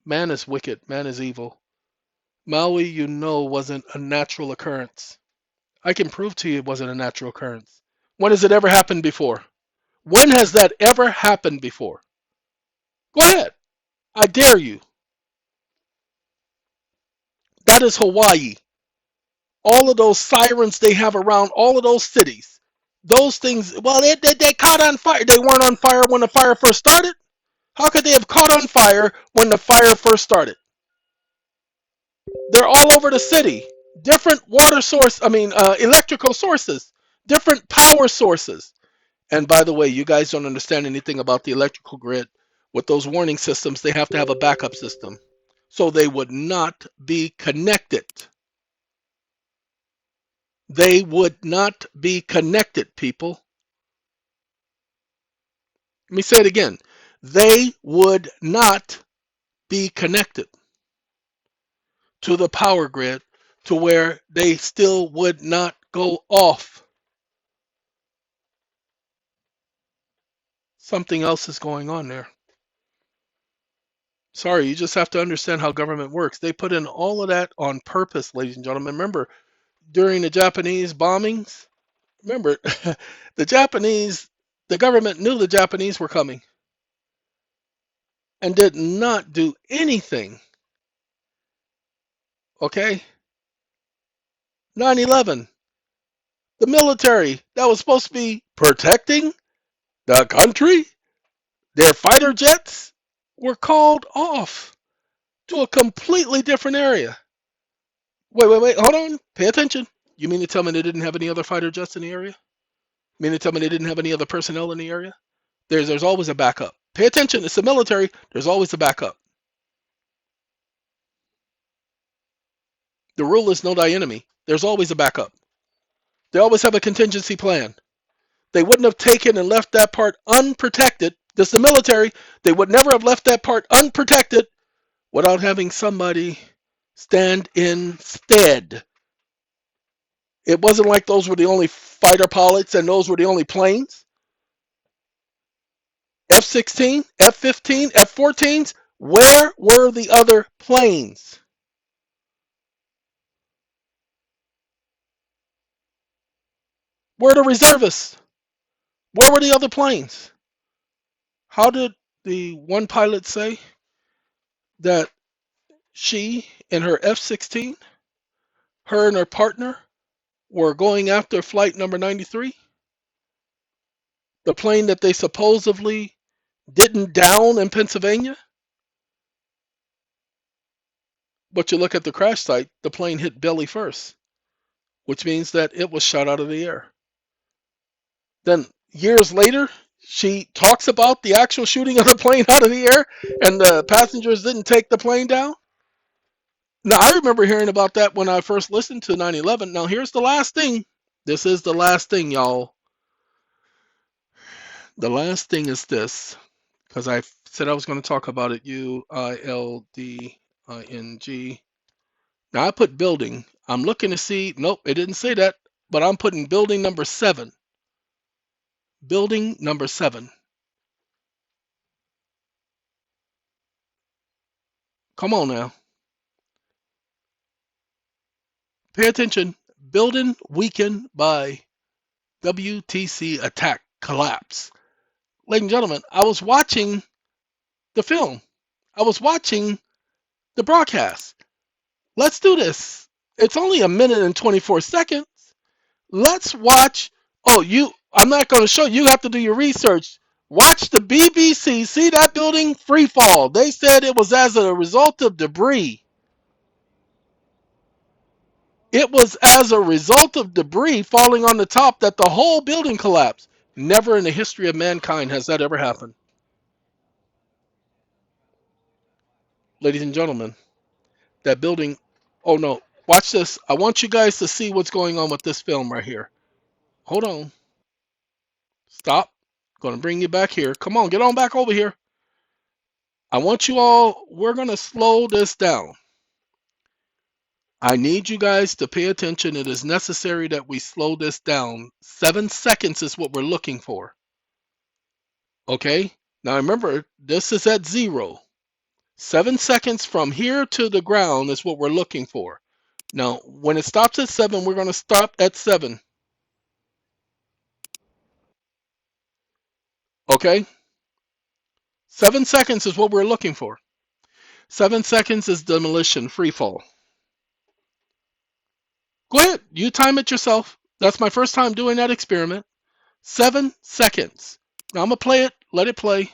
Man is wicked. Man is evil. Maui, you know, wasn't a natural occurrence. I can prove to you it wasn't a natural occurrence. When has it ever happened before? When has that ever happened before? Go ahead. I dare you. That is Hawaii. All of those sirens they have around all of those cities. Those things, well, they caught on fire. They weren't on fire when the fire first started. How could they have caught on fire when the fire first started? They're all over the city. Different electrical sources, different power sources. And by the way, you guys don't understand anything about the electrical grid. With those warning systems, they have to have a backup system. So they would not be connected. They would not be connected, people. Let me say it again. They would not be connected to the power grid to where they still would not go off. Something else is going on there. Sorry, you just have to understand how government works. They put in all of that on purpose, ladies and gentlemen. Remember, during the Japanese bombings, remember, the government knew the Japanese were coming and did not do anything. Okay? 9/11, the military that was supposed to be protecting the country, their fighter jets were called off to a completely different area. Wait, hold on. Pay attention. You mean to tell me they didn't have any other fighter jets in the area? You mean to tell me they didn't have any other personnel in the area? There's always a backup. Pay attention. It's the military. There's always a backup. The rule is know thy enemy. There's always a backup. They always have a contingency plan. They wouldn't have taken and left that part unprotected. This is the military. They would never have left that part unprotected without having somebody stand instead. It wasn't like those were the only fighter pilots and those were the only planes. F-16, F-15, F-14s, where were the other planes? Where are the reservists? Where were the other planes? How did the one pilot say that she and her F-16, her and her partner, were going after flight number 93? The plane that they supposedly didn't down in Pennsylvania? But you look at the crash site, the plane hit belly first, which means that it was shot out of the air. Then years later, she talks about the actual shooting of the plane out of the air and the passengers didn't take the plane down. Now, I remember hearing about that when I first listened to 9/11. Now, here's the last thing. This is the last thing, y'all. The last thing is this, because I said I was going to talk about it. UILDING. Now, I put building. I'm looking to see. Nope, it didn't say that. But I'm putting building number 7. Building number 7. Come on now. Pay attention. Building weakened by WTC attack collapse. Ladies and gentlemen, I was watching the film. I was watching the broadcast. Let's do this. It's only a minute and 24 seconds. Let's watch. I'm not going to show you. You have to do your research. Watch the BBC. See that building? Free fall. They said it was as a result of debris. It was as a result of debris falling on the top that the whole building collapsed. Never in the history of mankind has that ever happened. Ladies and gentlemen, that building. Oh no, watch this. I want you guys to see what's going on with this film right here. Hold on. Stop. Gonna bring you back here. Come on, get on back over here. I want you all, we're gonna slow this down. I need you guys to pay attention. It is necessary that we slow this down. 7 seconds is what we're looking for. Okay? Now remember, this is at 0. 7 seconds from here to the ground is what we're looking for. Now, when it stops at 7, we're going to stop at 7. Okay? 7 seconds is what we're looking for. 7 seconds is demolition, free fall. Go ahead, you time it yourself. That's my first time doing that experiment. 7 seconds. Now I'm going to play it, let it play.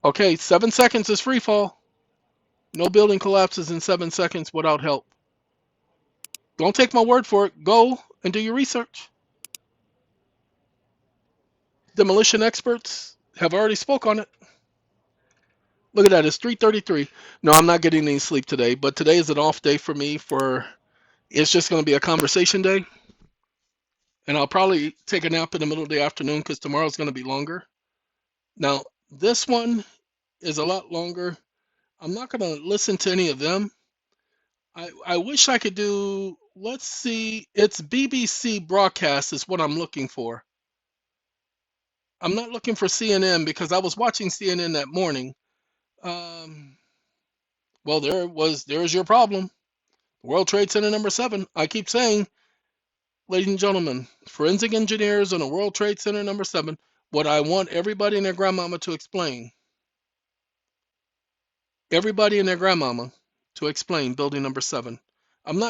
Okay, 7 seconds is free fall. No building collapses in 7 seconds without help. Don't take my word for it. Go and do your research. Demolition experts have already spoke on it. Look at that, it's 3:33. No, I'm not getting any sleep today, but today is an off day for me. It's just going to be a conversation day. And I'll probably take a nap in the middle of the afternoon because tomorrow's going to be longer. Now, this one is a lot longer. I'm not going to listen to any of them. I wish I could do, let's see, it's BBC broadcast is what I'm looking for. I'm not looking for CNN because I was watching CNN that morning. Well, there's your problem. World Trade Center number 7. I keep saying, ladies and gentlemen, forensic engineers on a World Trade Center number 7, what I want everybody and their grandmama to explain. Everybody and their grandmama to explain building number 7.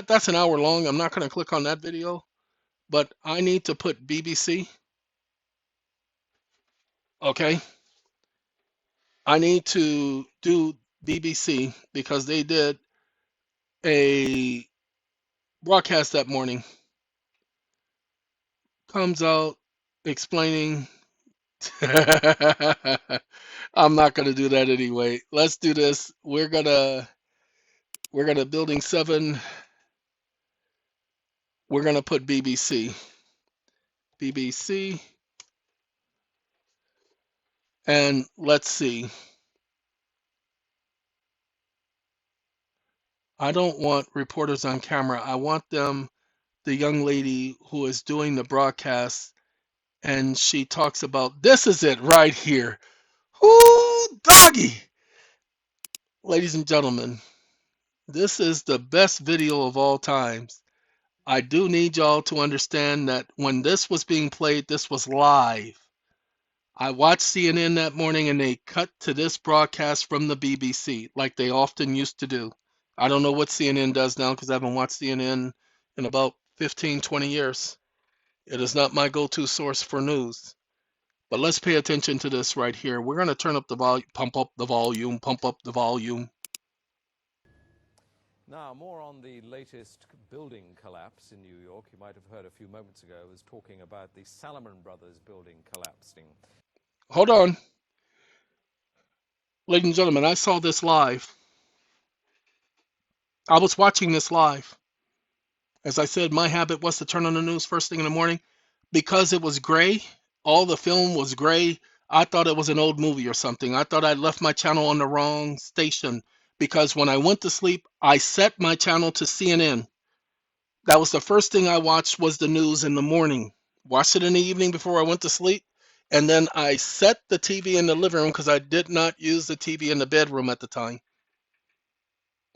That's an hour long. I'm not going to click on that video, but I need to put BBC. Okay. I need to do BBC because they did a broadcast that morning. Comes out explaining. I'm not going to do that anyway. Let's do this. We're gonna building 7. We're gonna put BBC. BBC. And let's see. I don't want reporters on camera. I want them, the young lady who is doing the broadcast, and she talks about, this is it right here. Ooh, doggy. Ladies and gentlemen, this is the best video of all times. I do need y'all to understand that when this was being played, this was live. I watched CNN that morning and they cut to this broadcast from the BBC like they often used to do. I don't know what CNN does now because I haven't watched CNN in about 15, 20 years. It is not my go-to source for news. But let's pay attention to this right here. We're going to turn up the volume, pump up the volume, pump up the volume. Now, more on the latest building collapse in New York. You might have heard a few moments ago, I was talking about the Salomon Brothers building collapsing. Hold on. Ladies and gentlemen, I saw this live. I was watching this live. As I said, my habit was to turn on the news first thing in the morning. Because it was gray, all the film was gray, I thought it was an old movie or something. I thought I'd left my channel on the wrong station because when I went to sleep, I set my channel to CNN. That was the first thing I watched was the news in the morning. Watched it in the evening before I went to sleep. And then I set the TV in the living room because I did not use the TV in the bedroom at the time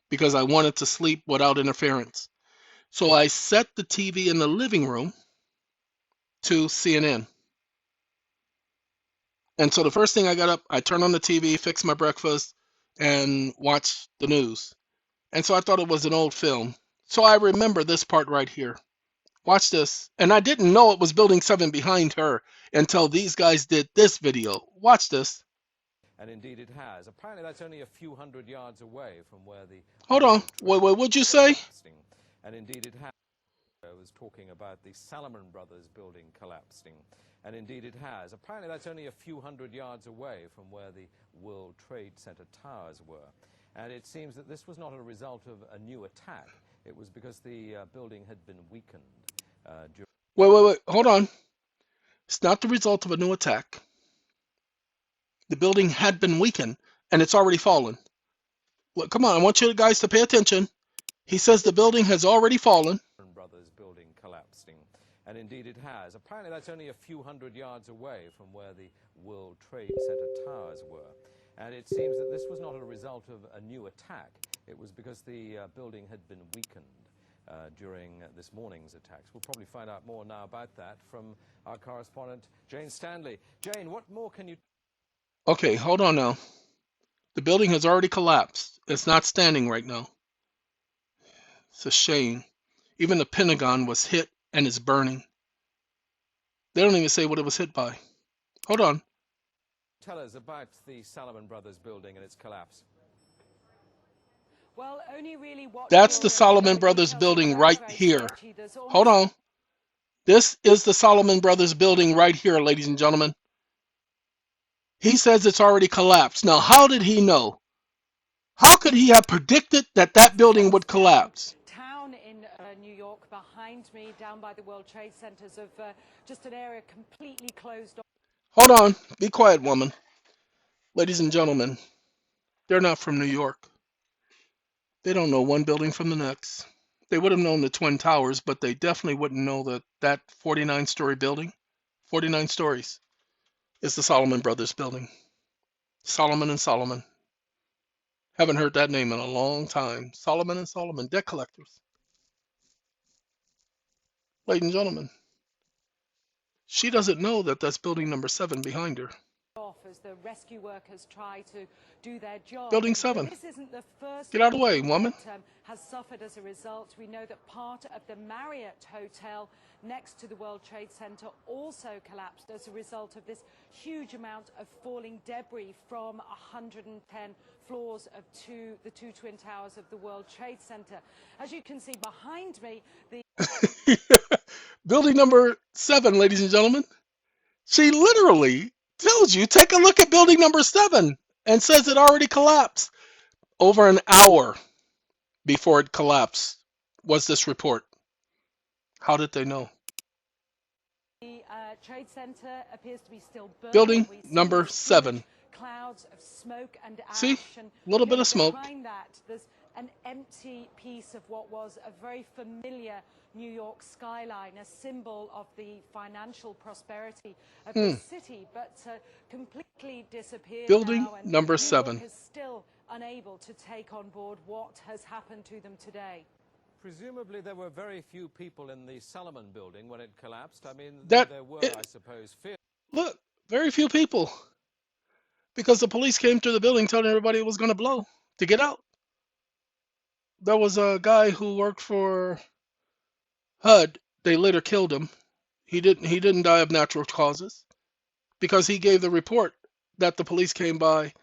because I wanted to sleep without interference. So I set the TV in the living room to CNN. And so the first thing I got up, I turned on the TV, fixed my breakfast, and watched the news. And so I thought it was an old film. So I remember this part right here. Watch this. And I didn't know it was Building 7 behind her until these guys did this video. Watch this. And indeed it has. Apparently that's only a few hundred yards away from where the... Hold on. Wait, what'd you say? And indeed it has. I was talking about the Salomon Brothers building collapsing. And indeed it has. Apparently that's only a few hundred yards away from where the World Trade Center towers were. And it seems that this was not a result of a new attack. It was because the building had been weakened. Wait. Hold on. It's not the result of a new attack. The building had been weakened, and it's already fallen. Look, come on, I want you guys to pay attention. He says the building has already fallen. Brothers building collapsing. And indeed it has. Apparently that's only a few hundred yards away from where the World Trade Center towers were. And it seems that this was not a result of a new attack. It was because the building had been weakened during this morning's attacks. We'll probably find out more now about that from our correspondent, Jane Stanley. Jane, what more can you... Okay, hold on now. The building has already collapsed. It's not standing right now. It's a shame. Even the Pentagon was hit and is burning. They don't even say what it was hit by. Hold on. Tell us about the Salomon Brothers building and its collapse. Well, only really what That's the Salomon Brothers building right here. Hold on. This is the Salomon Brothers building right here, ladies and gentlemen. He says it's already collapsed. Now, how did he know? How could he have predicted that that building would collapse? Town in New York behind me, down by the World Trade Centers, of just an area completely closed off. Hold on. Be quiet, woman. Ladies and gentlemen, they're not from New York. They don't know one building from the next. They would have known the Twin Towers, but they definitely wouldn't know that 49-story building, 49 stories, is the Salomon Brothers building. Solomon and Solomon. Haven't heard that name in a long time. Solomon and Solomon, debt collectors. Ladies and gentlemen, she doesn't know that that's building number 7 behind her. As the rescue workers try to do their job. Building 7. This isn't the first. Get out of the way, woman. That, has suffered as a result. We know that part of the Marriott Hotel next to the World Trade Center also collapsed as a result of this huge amount of falling debris from 110 floors of the two twin towers of the World Trade Center. As you can see behind me, the building number 7, ladies and gentlemen. She literally tells you, take a look at building number 7, and says it already collapsed. Over an hour before it collapsed was this report. How did they know? The Trade Center appears to be still burning. Building number 7. Clouds of smoke and ash. See? A little bit of smoke. Behind that, there's an empty piece of what was a very familiar New York skyline, a symbol of the financial prosperity of the city, but completely disappeared. Building now, and number New 7. York is still unable to take on board what has happened to them today. Presumably there were very few people in the Salomon building when it collapsed. I mean, That there were, I suppose, fear. Look, very few people. Because the police came to the building telling everybody it was going to blow to get out. There was a guy who worked for HUD. They later killed him. He didn't die of natural causes because he gave the report that the police came by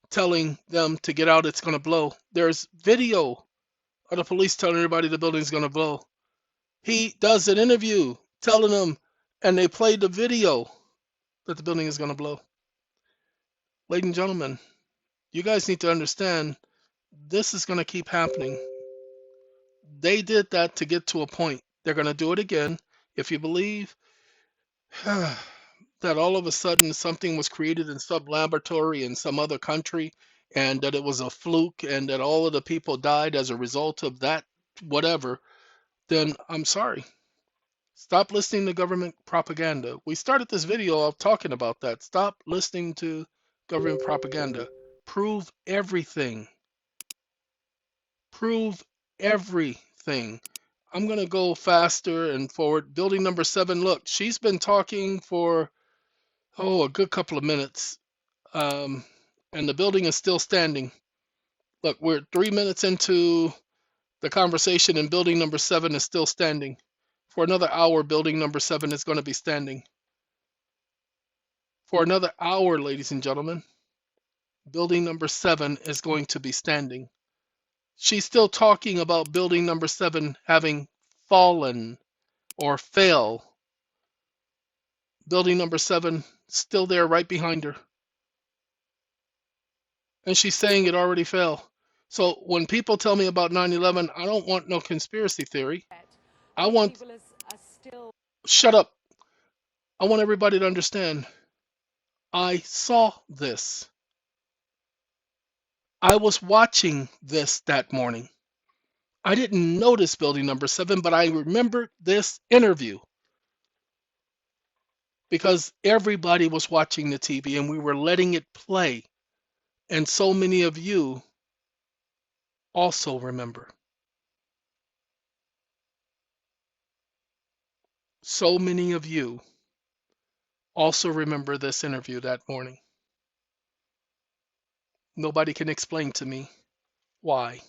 telling them to get out, it's going to blow. There's video of the police telling everybody the building's going to blow. He does an interview telling them, and they played the video that the building is going to blow. Ladies and gentlemen, you guys need to understand this is going to keep happening. They did that to get to a point. They're going to do it again. If you believe that all of a sudden something was created in some laboratory in some other country and that it was a fluke and that all of the people died as a result of that, whatever, then I'm sorry. Stop listening to government propaganda. We started this video off talking about that. Stop listening to government propaganda. Prove everything. Prove everything. I'm going to go faster and forward. Building number 7. Look, she's been talking for, a good couple of minutes. And the building is still standing. Look, we're 3 minutes into the conversation and building number 7 is still standing. For another hour, building number 7 is going to be standing. For another hour, ladies and gentlemen, building number 7 is going to be standing. She's still talking about building number 7 having fallen or fell. Building number 7 still there right behind her. And she's saying it already fell. So when people tell me about 9/11, I don't want no conspiracy theory. I want... Shut up. I want everybody to understand. I saw this. I was watching this that morning. I didn't notice building number 7, but I remember this interview. because everybody was watching the TV and we were letting it play. And so many of you also remember. So many of you also remember this interview that morning. Nobody can explain to me why.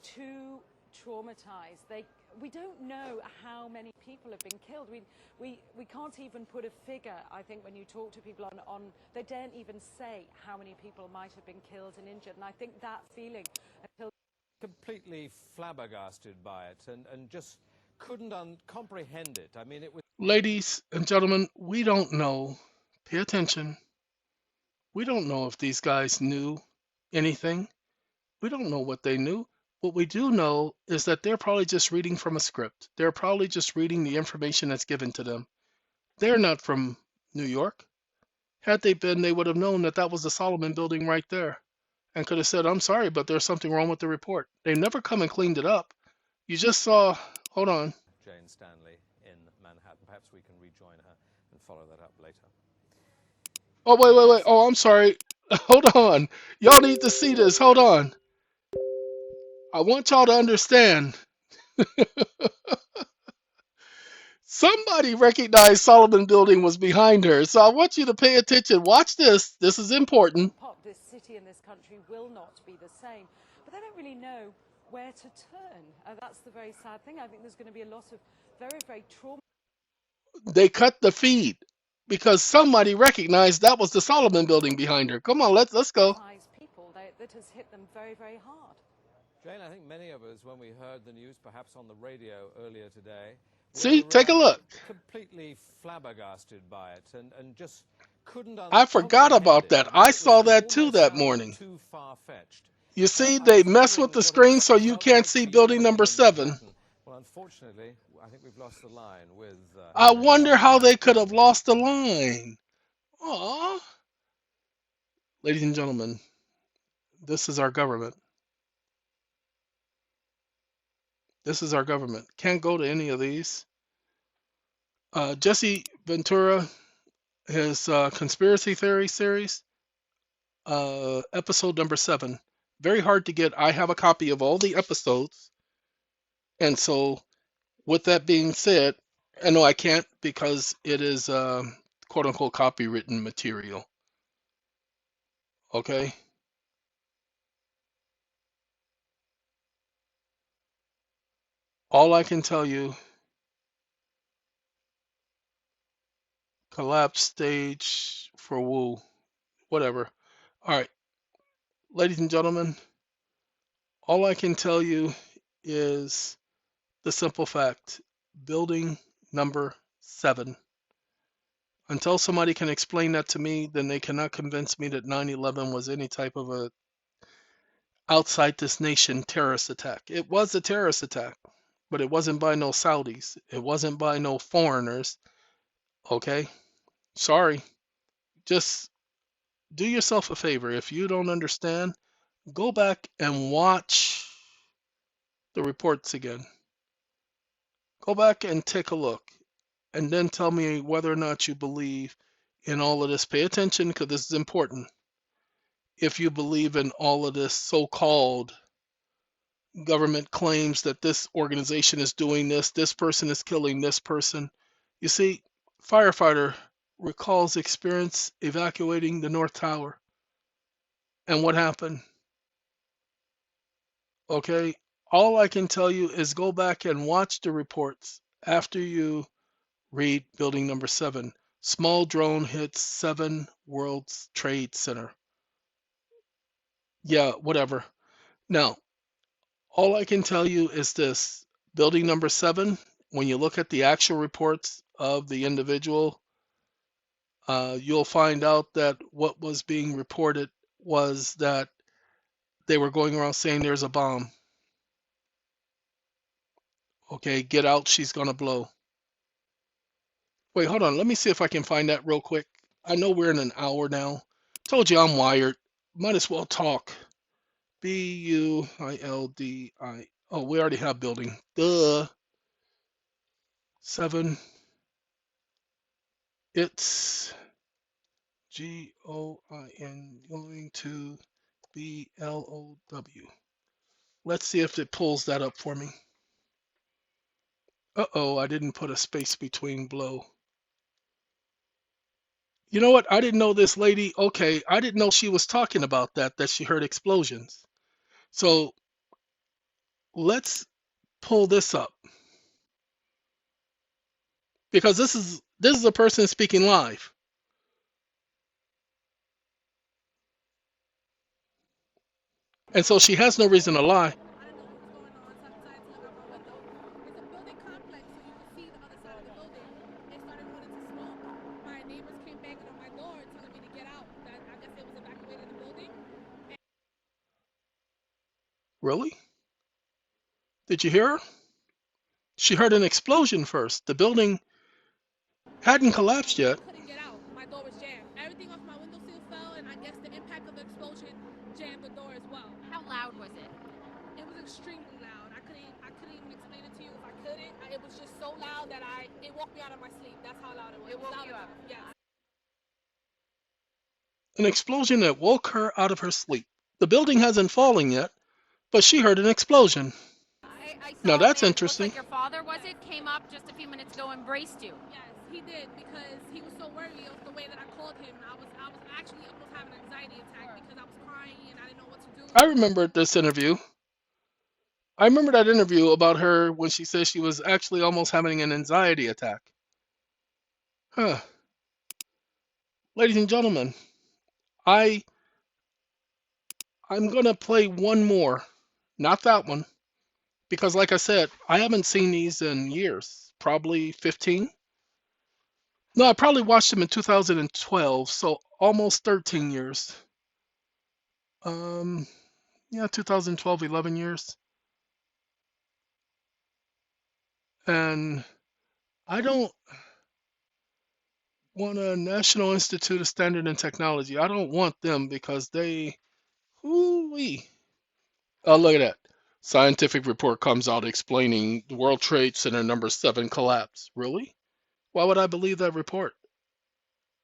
Too traumatized. We don't know how many people have been killed. We can't even put a figure. I think when you talk to people on they daren't even say how many people might have been killed and injured. And I think that feeling until completely flabbergasted by it and just couldn't comprehend it. I mean, it was. Ladies and gentlemen, we don't know. Pay attention. We don't know if these guys knew anything. We don't know what they knew. What we do know is that they're probably just reading from a script. They're probably just reading the information that's given to them. They're not from New York. Had they been, they would have known that that was the Solomon building right there and could have said, I'm sorry, but there's something wrong with the report. They never come and cleaned it up. You just saw, hold on. Jane Stanley in Manhattan. Perhaps we can rejoin her and follow that up later. Oh, wait. Oh, I'm sorry. Hold on. Y'all need to see this. Hold on. I want y'all to understand. Somebody recognized Solomon Building was behind her. So I want you to pay attention. Watch this. This is important. this city and this country will not be the same. But they don't really know where to turn. That's the very sad thing. I think there's going to be a lot of very, very traumatized They cut the feed because somebody recognized that was the Solomon Building behind her. Come on, let's go. people that has hit them very, very hard. Jane, I think many of us, when we heard the news, perhaps on the radio earlier today, See, were take a look. completely flabbergasted by it and just couldn't I forgot about that. I saw that too that morning. Too far-fetched. You see, they mess with the screen so you can't see building number 7. Well, unfortunately, I think we've lost the line with. I wonder how they could have lost the line. Aw. Ladies and gentlemen, this is our government. This is our government. Can't go to any of these. Jesse Ventura, his conspiracy theory series, episode number 7. Very hard to get. I have a copy of all the episodes. And so, with that being said, I know I can't because it is quote unquote copywritten material. Okay? All I can tell you, collapse stage for Wu, whatever. All right, ladies and gentlemen, all I can tell you is the simple fact building number 7. Until somebody can explain that to me, then they cannot convince me that 9/11 was any type of a outside this nation terrorist attack. It was a terrorist attack, but it wasn't by no Saudis. It wasn't by no foreigners. Okay? Sorry. Just do yourself a favor. If you don't understand, go back and watch the reports again. Go back and take a look. And then tell me whether or not you believe in all of this. Pay attention because this is important. If you believe in all of this so-called government claims that this organization is doing this person is killing this person. You see, firefighter recalls experience evacuating the North Tower. And what happened? Okay, all I can tell you is go back and watch the reports after you read building number 7. Small drone hits 7 World Trade Center. Yeah, whatever. Now, all I can tell you is this. Building number 7, when you look at the actual reports of the individual, you'll find out that what was being reported was that they were going around saying there's a bomb. Okay, get out, she's gonna blow. Wait, hold on. Let me see if I can find that real quick. I know we're in an hour now. Told you I'm wired. Might as well talk. Buildi. Oh, we already have building. Duh. 7. It's GOIN going to BLOW. Let's see if it pulls that up for me. Uh-oh, I didn't put a space between blow. You know what? I didn't know this lady. Okay, I didn't know she was talking about that she heard explosions. So let's pull this up because this is a person speaking live. And so she has no reason to lie. I don't know what was going on, so I decided to look out my window. It's a building complex, so you can see the other side of the building. It started going into smoke. My neighbors came banging on my door telling me to get out. That I guess it was evacuated the building. Really? Did you hear her? She heard an explosion first. The building hadn't collapsed yet. I couldn't get out. My door was jammed. Everything off my windowsill fell, and I guess the impact of the explosion jammed the door as well. How loud was it? It was extremely loud. I couldn't even explain it to you if I couldn't. It was just so loud that it woke me out of my sleep. That's how loud it was. It woke loud you up? enough. Yes. An explosion that woke her out of her sleep. The building hasn't fallen yet, but she heard an explosion. I saw Now a that's man, it looks interesting. like your father, was it? Came up just a few minutes ago and embraced you. Yes, he did, because he was so worried of the way that I called him. I was actually almost having an anxiety attack because I was crying and I didn't know what to do. I remember this interview. I remember that interview about her when she said she was actually almost having an anxiety attack. Huh. Ladies and gentlemen, I'm gonna play one more. Not that one. Because like I said, I haven't seen these in years. Probably 15. No, I probably watched them in 2012, so almost 13 years. Yeah, 2012, 11 years. And I don't want a National Institute of Standard and Technology. I don't want them because they, ooh-wee. Oh, look at that. Scientific report comes out explaining the World Trade Center number 7 collapse. Really? Why would I believe that report?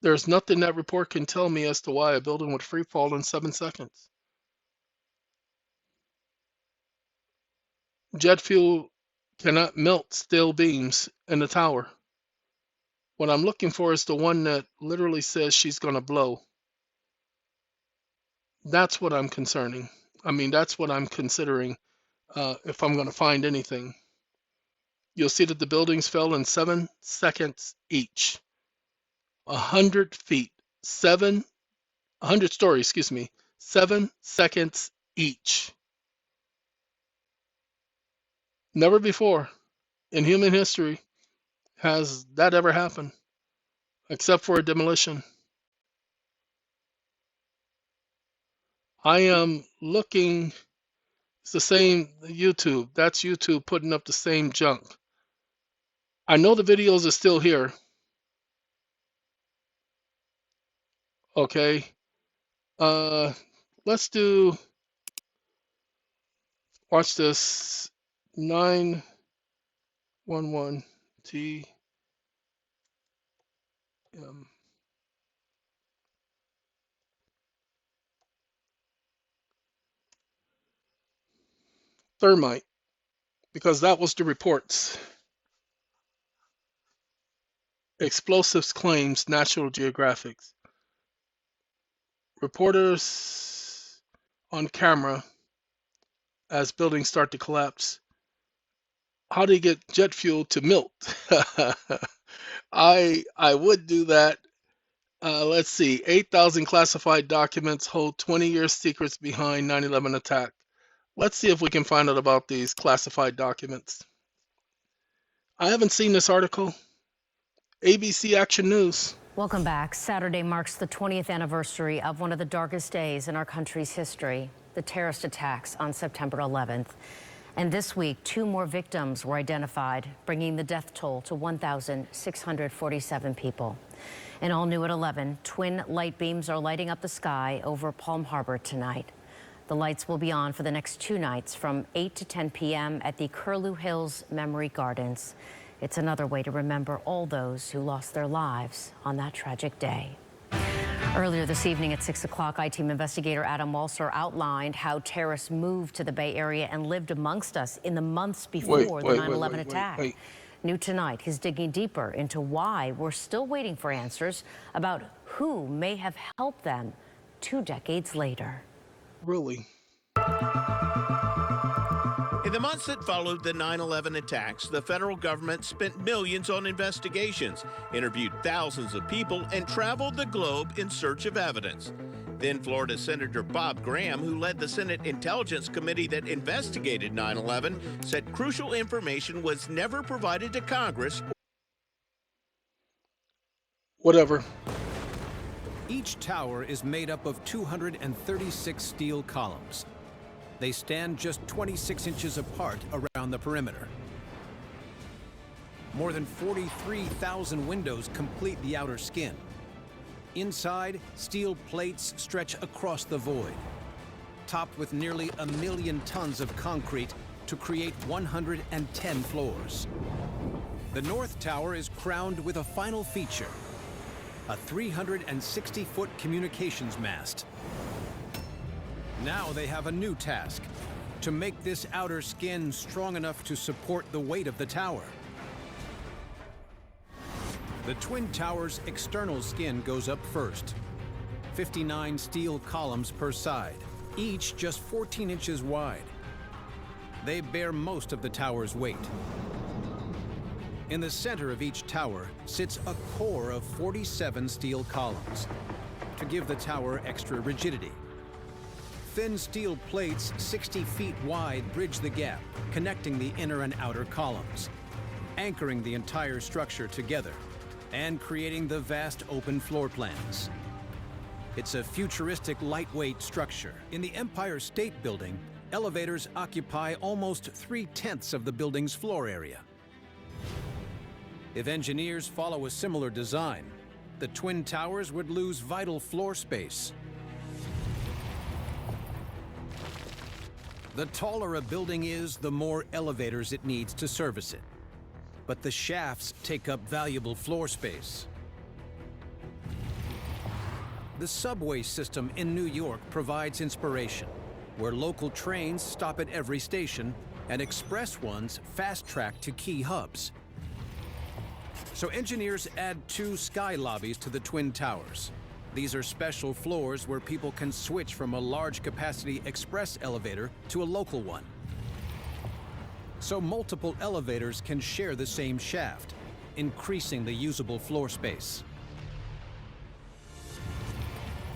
There's nothing that report can tell me as to why a building would free fall in 7 seconds. Jet fuel cannot melt steel beams in the tower. What I'm looking for is the one that literally says she's going to blow. That's what I'm concerning. I mean, that's what I'm considering if I'm going to find anything. You'll see that the buildings fell in 7 seconds each. 100 feet, 100 stories, 7 seconds each. Never before in human history has that ever happened, except for a demolition. I am looking, it's the same YouTube. That's YouTube putting up the same junk. I know the videos are still here. Okay. Let's watch this 911 TM. Thermite, because that was the reports. Explosives claims, National Geographic. Reporters on camera as buildings start to collapse. How do you get jet fuel to melt? I would do that. Let's see. 8,000 classified documents hold 20-year secrets behind 9/11 attack. Let's see if we can find out about these classified documents. I haven't seen this article. ABC Action News. Welcome back. Saturday marks the 20th anniversary of one of the darkest days in our country's history, the terrorist attacks on September 11th. And this week, 2 more victims were identified, bringing the death toll to 1,647 people. And all new at 11, twin light beams are lighting up the sky over Palm Harbor tonight. The lights will be on for the next 2 nights from 8 to 10 p.m. at the Curlew Hills Memory Gardens. It's another way to remember all those who lost their lives on that tragic day. Earlier this evening at 6 o'clock, I-Team investigator Adam Walser outlined how terrorists moved to the Bay Area and lived amongst us in the months before the 9/11 attack. New tonight, he's digging deeper into why we're still waiting for answers about who may have helped them 2 decades later. Really? In the months that followed the 9/11 attacks, the federal government spent millions on investigations, interviewed thousands of people, and traveled the globe in search of evidence. Then Florida Senator Bob Graham, who led the Senate Intelligence Committee that investigated 9/11, said crucial information was never provided to Congress. Whatever. Each tower is made up of 236 steel columns. They stand just 26 inches apart around the perimeter. More than 43,000 windows complete the outer skin. Inside, steel plates stretch across the void, topped with nearly 1 million tons of concrete to create 110 floors. The North Tower is crowned with a final feature, a 360-foot communications mast. Now they have a new task, to make this outer skin strong enough to support the weight of the tower. The Twin Towers' external skin goes up first. 59 steel columns per side, each just 14 inches wide. They bear most of the tower's weight. In the center of each tower sits a core of 47 steel columns to give the tower extra rigidity. Thin steel plates 60 feet wide bridge the gap, connecting the inner and outer columns, anchoring the entire structure together, and creating the vast open floor plans. It's a futuristic, lightweight structure. In the Empire State Building, elevators occupy almost 3/10 of the building's floor area. If engineers follow a similar design, the Twin Towers would lose vital floor space. The taller a building is, the more elevators it needs to service it. But the shafts take up valuable floor space. The subway system in New York provides inspiration, where local trains stop at every station and express ones fast-track to key hubs. So engineers add 2 sky lobbies to the Twin Towers. These are special floors where people can switch from a large-capacity express elevator to a local one. So multiple elevators can share the same shaft, increasing the usable floor space.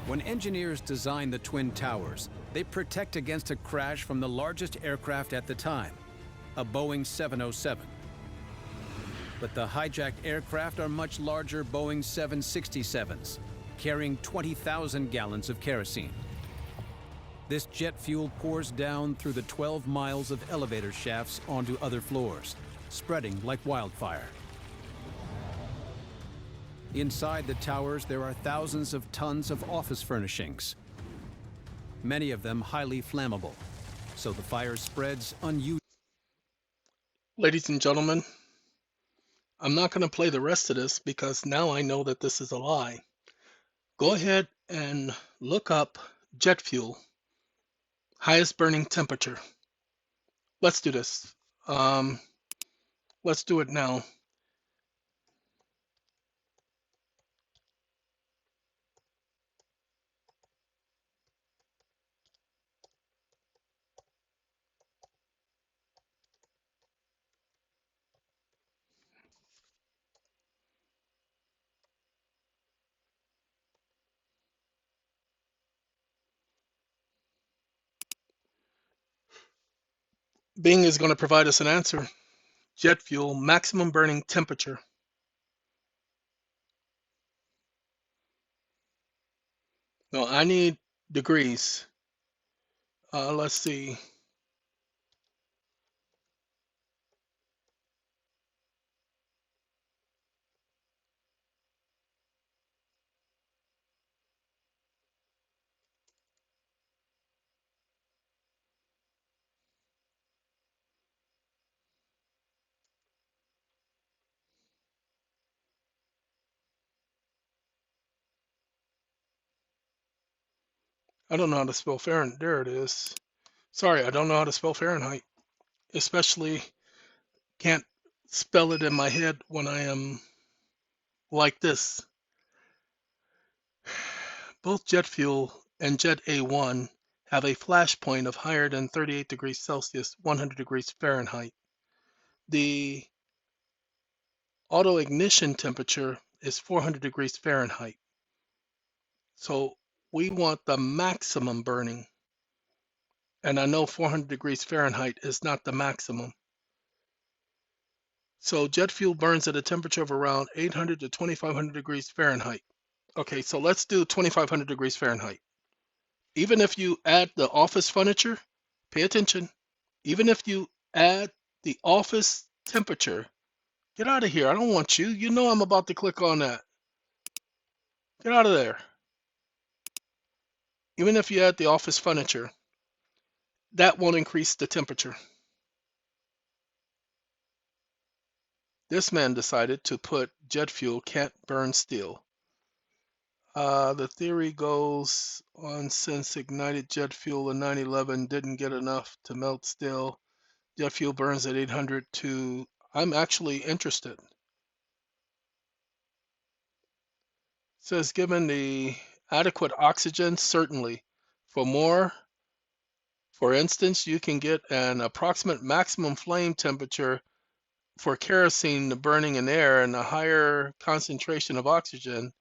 When engineers design the Twin Towers, they protect against a crash from the largest aircraft at the time, a Boeing 707. But the hijacked aircraft are much larger Boeing 767s, carrying 20,000 gallons of kerosene. This jet fuel pours down through the 12 miles of elevator shafts onto other floors, spreading like wildfire. Inside the towers, there are thousands of tons of office furnishings, many of them highly flammable, so the fire spreads unusually. Ladies and gentlemen, I'm not going to play the rest of this because now I know that this is a lie. Go ahead and look up jet fuel, highest burning temperature. Let's do this. Let's do it now. Bing is going to provide us an answer. Jet fuel, maximum burning temperature. No, I need degrees. Let's see. I don't know how to spell Fahrenheit. There it is. Sorry, I don't know how to spell Fahrenheit. Especially can't spell it in my head when I am like this. Both jet fuel and jet A1 have a flash point of higher than 38 degrees Celsius, 100 degrees Fahrenheit. The auto ignition temperature is 400 degrees Fahrenheit. So we want the maximum burning. And I know 400 degrees Fahrenheit is not the maximum. So jet fuel burns at a temperature of around 800 to 2500 degrees Fahrenheit. Okay, so let's do 2500 degrees Fahrenheit. Even if you add the office furniture, pay attention. Even if you add the office temperature, get out of here. I don't want you. You know I'm about to click on that. Get out of there. Even if you add the office furniture, that won't increase the temperature. This man decided to put jet fuel can't burn steel. The theory goes on since ignited jet fuel in 9/11 didn't get enough to melt steel. Jet fuel burns at 800 to... I'm actually interested. It says given the adequate oxygen, certainly. For instance, you can get an approximate maximum flame temperature for kerosene burning in air and a higher concentration of oxygen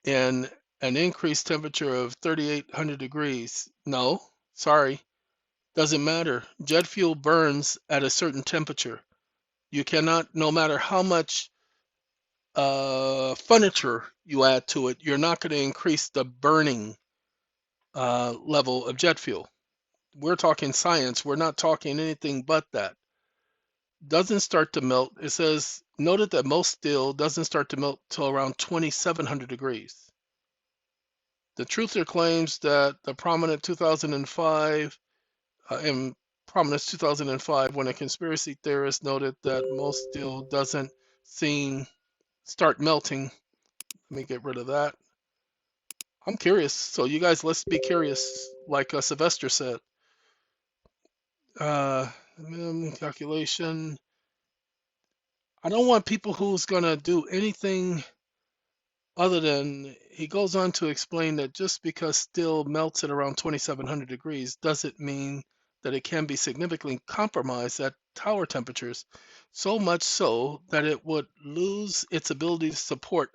in an increased temperature of 3800 degrees. No, sorry, doesn't matter. Jet fuel burns at a certain temperature. You cannot, no matter how much furniture you add to it, you're not going to increase the burning level of jet fuel. We're talking science. We're not talking anything but that. Doesn't start to melt. It says, noted that most steel doesn't start to melt till around 2700 degrees. The truther claims that the prominent 2005 in Prominence 2005, when a conspiracy theorist noted that most steel doesn't start melting. Let me get rid of that. I'm curious. So you guys, let's be curious, like Sylvester said. Calculation. I don't want people who's gonna do anything other than, he goes on to explain that just because steel melts at around 2700 degrees doesn't mean that it can be significantly compromised at tower temperatures, so much so that it would lose its ability to support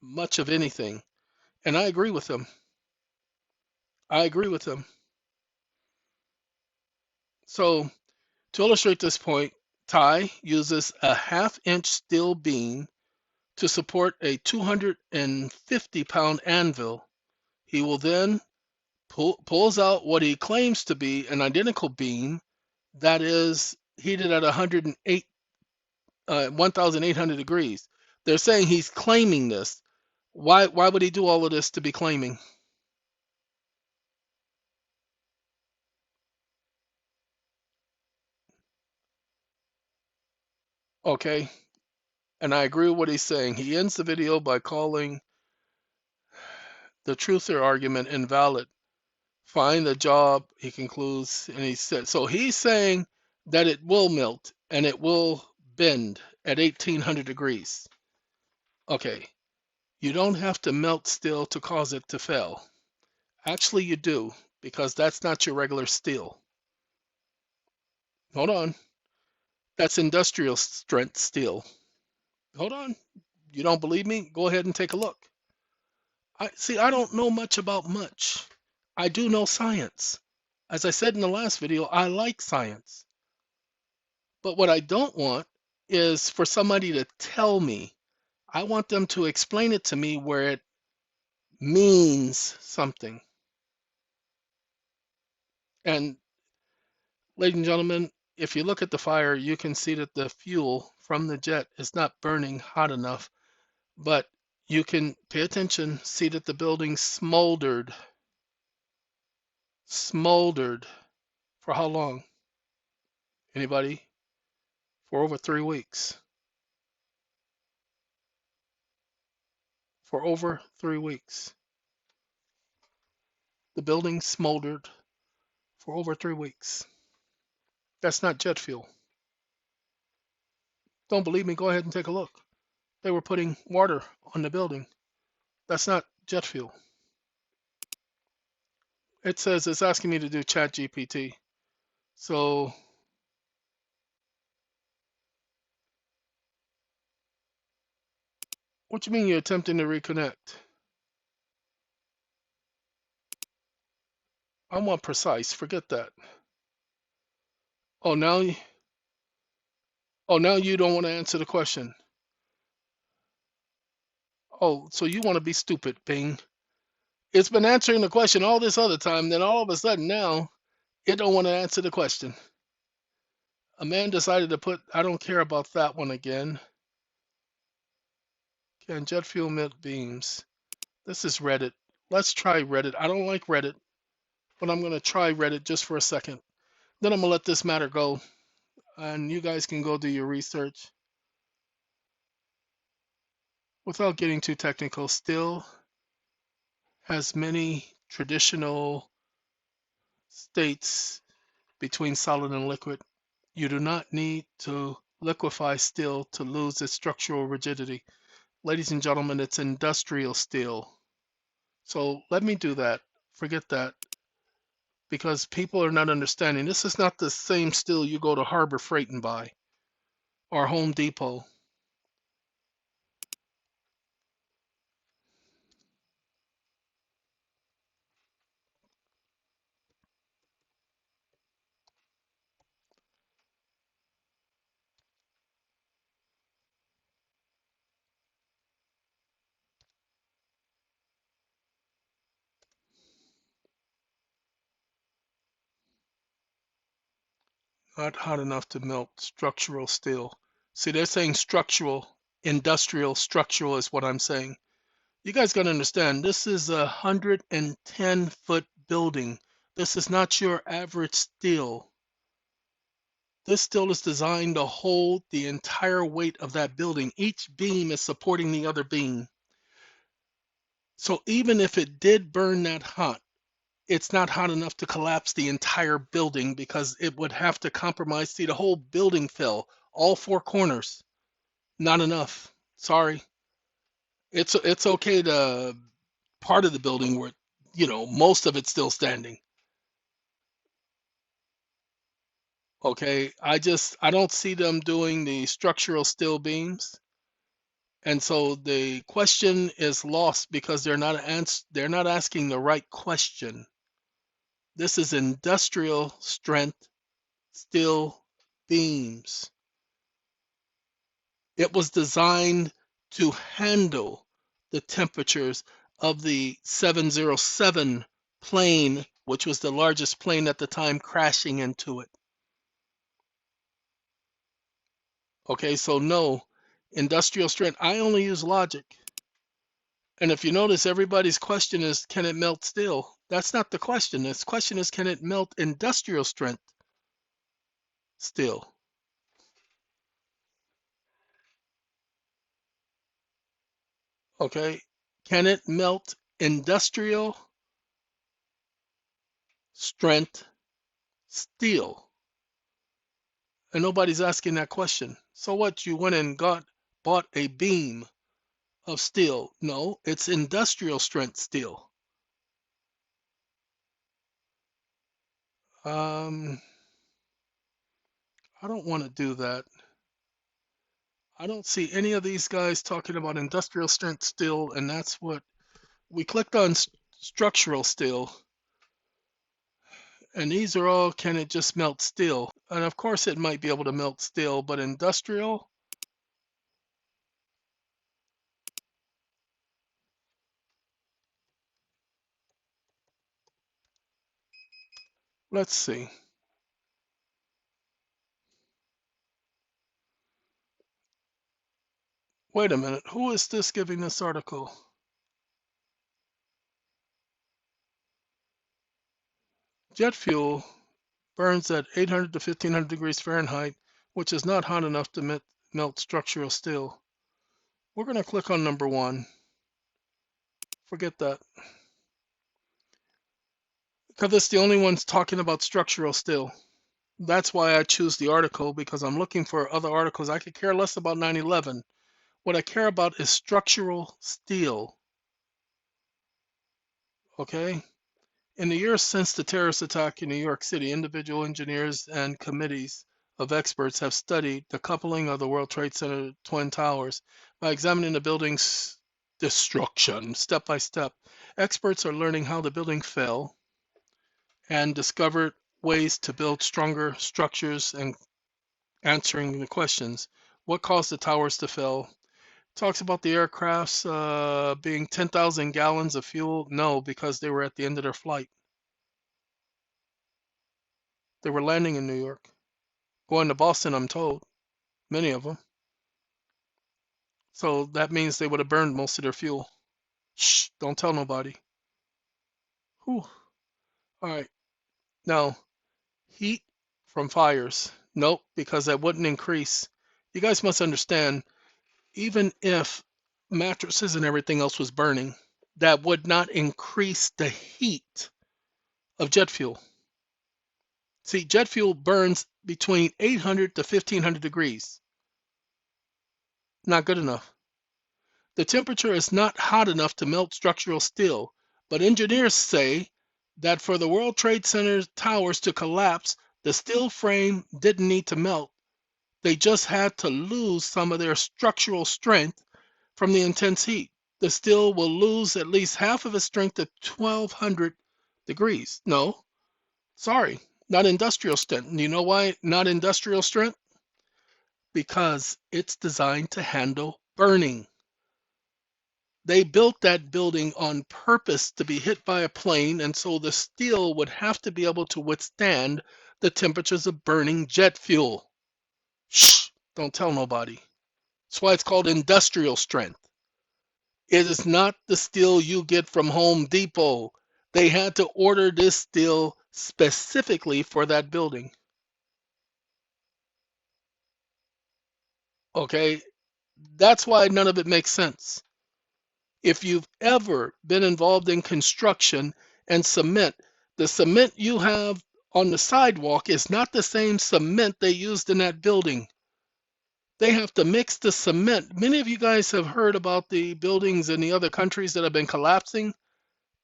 much of anything. And I agree with him. I agree with him. So to illustrate this point, Ty uses a half-inch steel beam to support a 250-pound anvil. He will then pulls out what he claims to be an identical beam that is heated at 1,800 degrees. They're saying he's claiming this. Why would he do all of this to be claiming? Okay, and I agree with what he's saying. He ends the video by calling the truther argument invalid. Find the job, he concludes, and he said, so he's saying that it will melt and it will bend at 1800 degrees. Okay, you don't have to melt steel to cause it to fail. Actually, you do, because that's not your regular steel. Hold on. That's industrial strength steel. Hold on. You don't believe me? Go ahead and take a look. I don't know much about much. I do know science. As I said in the last video, I like science. But what I don't want is for somebody to tell me. I want them to explain it to me where it means something. And ladies and gentlemen, if you look at the fire, you can see that the fuel from the jet is not burning hot enough, but you can pay attention, see that the building smoldered. Smoldered. For how long? Anybody? For over 3 weeks. For over 3 weeks. The building smoldered for over 3 weeks. That's not jet fuel. Don't believe me? Go ahead and take a look. They were putting water on the building. That's not jet fuel. It says it's asking me to do Chat GPT. So what you mean you're attempting to reconnect? I want precise. Forget that. Oh, now, now you don't want to answer the question. Oh, so you want to be stupid, Bing. It's been answering the question all this other time, then all of a sudden now it don't want to answer the question. A man decided to put, I don't care about that one again. Can jet fuel melt beams? This is Reddit. Let's try Reddit. I don't like Reddit, but I'm going to try Reddit just for a second. Then I'm going to let this matter go, and you guys can go do your research. Without getting too technical, still has many traditional states between solid and liquid. You do not need to liquefy steel to lose its structural rigidity. Ladies and gentlemen, it's industrial steel. So let me do that. Forget that. Because people are not understanding. This is not the same steel you go to Harbor Freight and buy or Home Depot. Not hot enough to melt structural steel. See, they're saying structural, industrial, structural is what I'm saying. You guys got to understand, this is a 110-foot building. This is not your average steel. This steel is designed to hold the entire weight of that building. Each beam is supporting the other beam. So even if it did burn that hot, it's not hot enough to collapse the entire building because it would have to compromise. See, the whole building fell, all four corners. Not enough. Sorry. It's okay to part of the building where, most of it's still standing. Okay, I don't see them doing the structural steel beams. And so the question is lost because they're not asking the right question. This is industrial strength steel beams. It was designed to handle the temperatures of the 707 plane, which was the largest plane at the time, crashing into it. Okay, so no, industrial strength. I only use logic. And if you notice, everybody's question is, can it melt steel? That's not the question. The question is, can it melt industrial strength steel? Okay, can it melt industrial strength steel? And nobody's asking that question. So what? You went and bought a beam of steel? No, it's industrial strength steel. I don't want to do that. I don't see any of these guys talking about industrial strength steel, and that's what we clicked on. Structural steel, and these are all, can it just melt steel? And of course it might be able to melt steel, but industrial? Let's see. Wait a minute, who is this giving this article? Jet fuel burns at 800 to 1500 degrees Fahrenheit, which is not hot enough to melt structural steel. We're going to click on number one. Forget that. Because it's the only one's talking about structural steel. That's why I choose the article, because I'm looking for other articles. I could care less about 9/11. What I care about is structural steel. Okay? In the years since the terrorist attack in New York City, individual engineers and committees of experts have studied the coupling of the World Trade Center Twin Towers by examining the building's destruction step by step. Experts are learning how the building fell and discovered ways to build stronger structures and answering the questions. What caused the towers to fail? Talks about the aircrafts being 10,000 gallons of fuel. No, because they were at the end of their flight. They were landing in New York. Going to Boston, I'm told. Many of them. So that means they would have burned most of their fuel. Shh, don't tell nobody. Whew. All right. Now, heat from fires. Nope, because that wouldn't increase. You guys must understand, even if mattresses and everything else was burning, that would not increase the heat of jet fuel. See, jet fuel burns between 800 to 1500 degrees. Not good enough. The temperature is not hot enough to melt structural steel, but engineers say that for the World Trade Center towers to collapse, the steel frame didn't need to melt. They just had to lose some of their structural strength from the intense heat. The steel will lose at least half of its strength at 1200 degrees. No, sorry, not industrial strength. You know why not industrial strength? Because it's designed to handle burning. They built that building on purpose to be hit by a plane, and so the steel would have to be able to withstand the temperatures of burning jet fuel. Shh, don't tell nobody. That's why it's called industrial strength. It is not the steel you get from Home Depot. They had to order this steel specifically for that building. Okay? That's why none of it makes sense. If you've ever been involved in construction and cement, the cement you have on the sidewalk is not the same cement they used in that building. They have to mix the cement. Many of you guys have heard about the buildings in the other countries that have been collapsing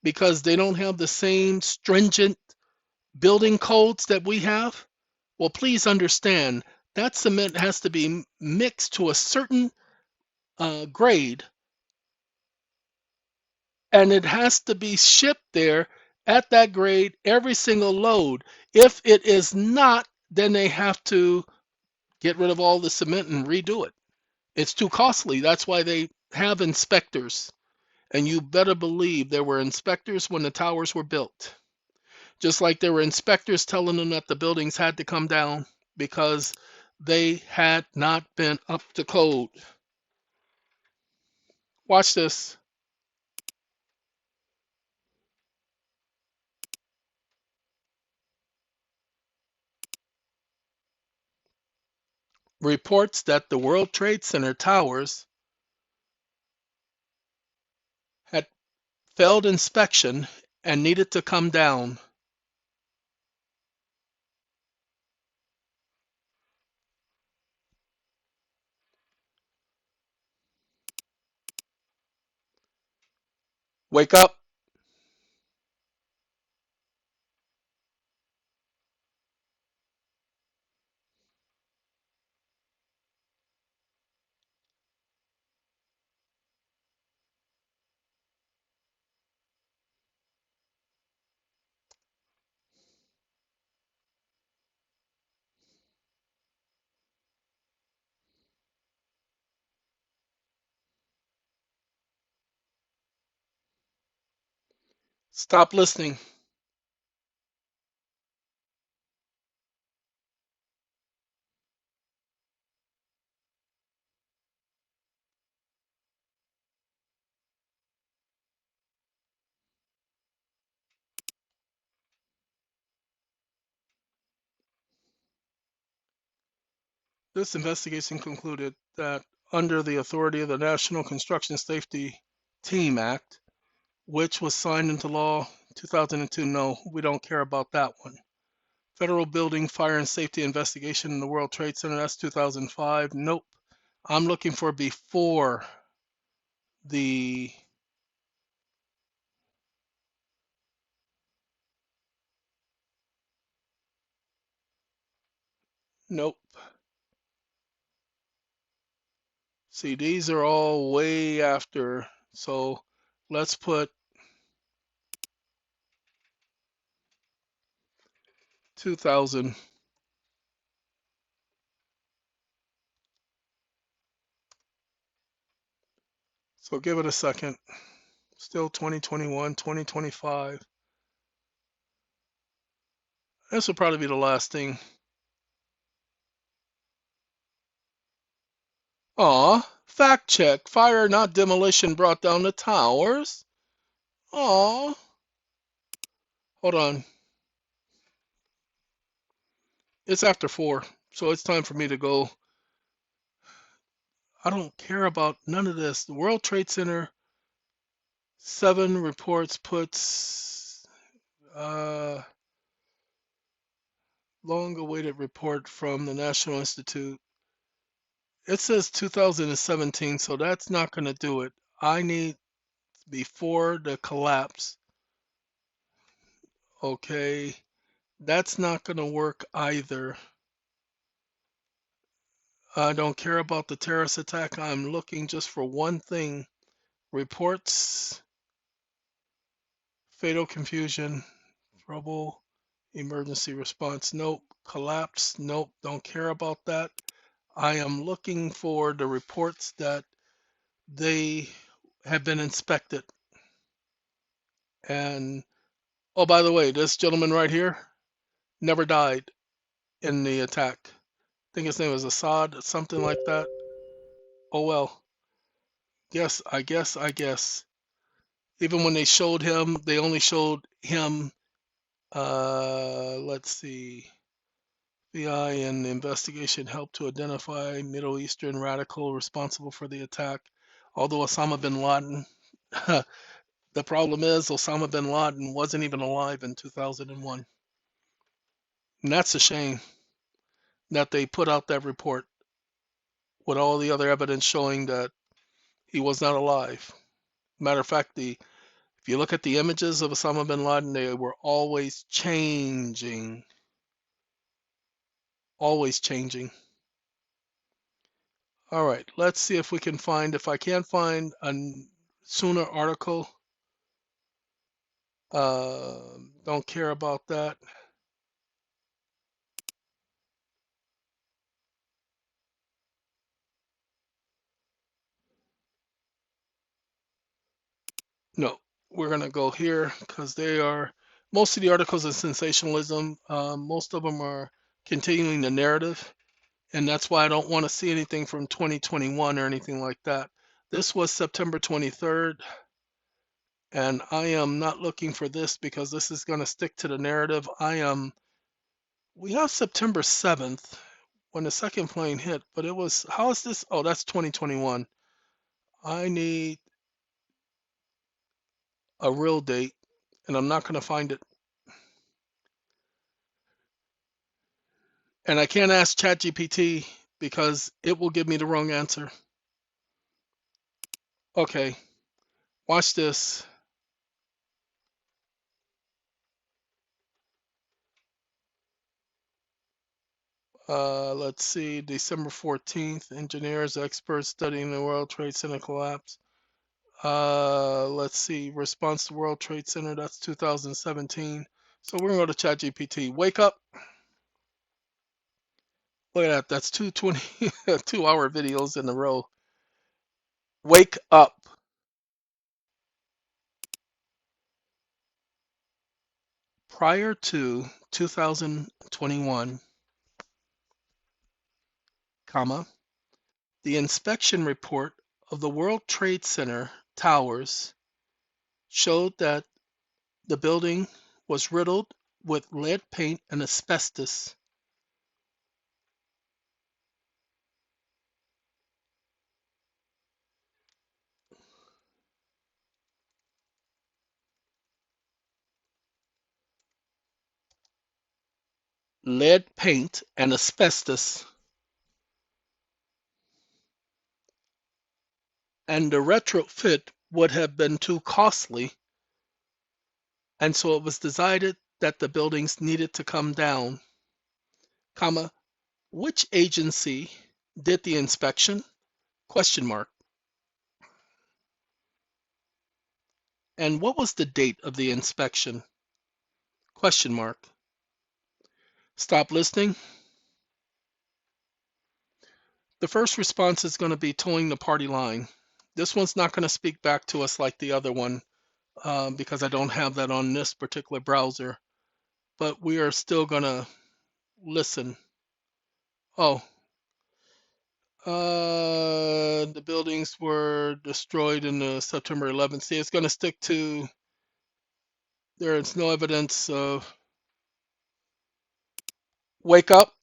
because they don't have the same stringent building codes that we have. Well, please understand that cement has to be mixed to a certain grade, and it has to be shipped there at that grade every single load. If it is not, then they have to get rid of all the cement and redo it. It's too costly. That's why they have inspectors. And you better believe there were inspectors when the towers were built. Just like there were inspectors telling them that the buildings had to come down because they had not been up to code. Watch this. Reports that the World Trade Center towers had failed inspection and needed to come down. Wake up. Stop listening. This investigation concluded that under the authority of the National Construction Safety Team Act, which was signed into law 2002, no, we don't care about that one. Federal Building Fire and Safety Investigation in the World Trade Center, that's 2005. Nope. I'm looking for before the nope. See, these are all way after. So let's put 2000. So give it a second. Still 2021, 2025. This will probably be the last thing. Aw, fact check. Fire, not demolition, brought down the towers. Aw. Hold on. It's after 4, so it's time for me to go. I don't care about none of this. The World Trade Center, 7 reports puts long-awaited report from the National Institute. It says 2017, so that's not going to do it. I need before the collapse. Okay, that's not going to work either. I don't care about the terrorist attack. I'm looking just for one thing. Reports, fatal confusion, trouble, emergency response. Nope. Collapse. Nope. Don't care about that. I am looking for the reports that they have been inspected. And, oh, by the way, this gentleman right here never died in the attack. I think his name was Assad, something like that. Oh, well. Yes, I guess. Even when they showed him, they only showed him, let's see. FBI and the investigation helped to identify Middle Eastern radical responsible for the attack. Although Osama bin Laden, the problem is Osama bin Laden wasn't even alive in 2001. And that's a shame that they put out that report with all the other evidence showing that he was not alive. Matter of fact, if you look at the images of Osama bin Laden, they were always changing. Always changing. All right, let's see if we can find, if I can't find a sooner article, don't care about that. No, we're gonna go here because most of the articles are sensationalism. Most of them are continuing the narrative, and that's why I don't want to see anything from 2021 or anything like that. This was September 23rd, and I am not looking for this because this is gonna stick to the narrative. We have September 7th when the second plane hit, but how is this? Oh, that's 2021. I need a real date, and I'm not going to find it. And I can't ask ChatGPT because it will give me the wrong answer. Okay, watch this. Let's see, December 14th, engineers, experts studying the World Trade Center collapse. Let's see, response to World Trade Center, that's 2017. So we're going to go to ChatGPT. Wake up. Look at that, that's 2 2-hour videos in a row. Wake up. Prior to 2021, comma, the inspection report of the World Trade Center towers showed that the building was riddled with lead paint and asbestos. lead paint, and asbestos, and the retrofit would have been too costly, and so it was decided that the buildings needed to come down, comma, which agency did the inspection? Question mark. And what was the date of the inspection? Question mark. Stop listening. The first response is going to be towing the party line. This one's not going to speak back to us like the other one because I don't have that on this particular browser. But we are still going to listen. Oh, the buildings were destroyed in the September 11th. See, it's going to stick to there is no evidence of wake up.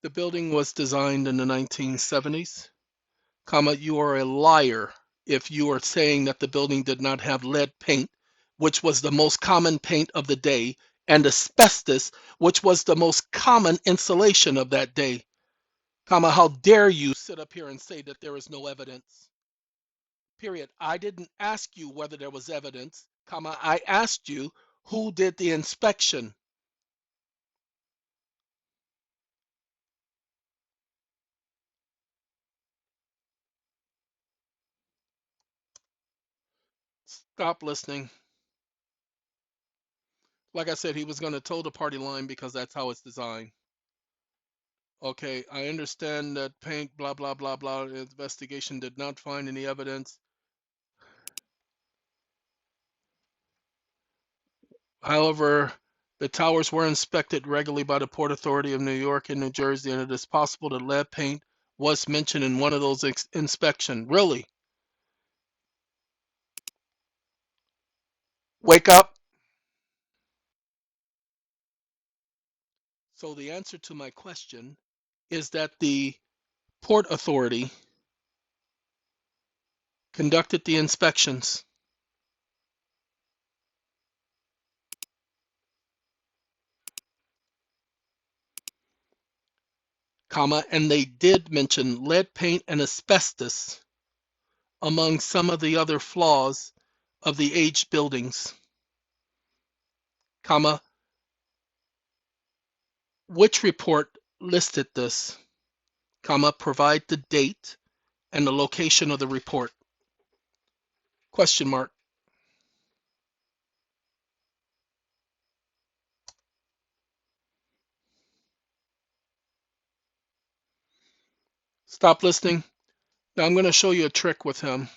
The building was designed in the 1970s. Comma, you are a liar if you are saying that the building did not have lead paint, which was the most common paint of the day, and asbestos, which was the most common insulation of that day. Comma, how dare you sit up here and say that there is no evidence? Period. I didn't ask you whether there was evidence, comma, I asked you who did the inspection. Stop listening. Like I said, he was going to toe the party line because that's how it's designed. Okay, I understand that paint, blah, blah, blah, blah, investigation did not find any evidence. However, the towers were inspected regularly by the Port Authority of New York and New Jersey, and it is possible that lead paint was mentioned in one of those inspections. Really? Wake up. So the answer to my question is that the Port Authority conducted the inspections, comma, and they did mention lead paint and asbestos among some of the other flaws of the aged buildings, comma, which report listed this, comma, provide the date and the location of the report, question mark. Stop listening. Now I'm going to show you a trick with him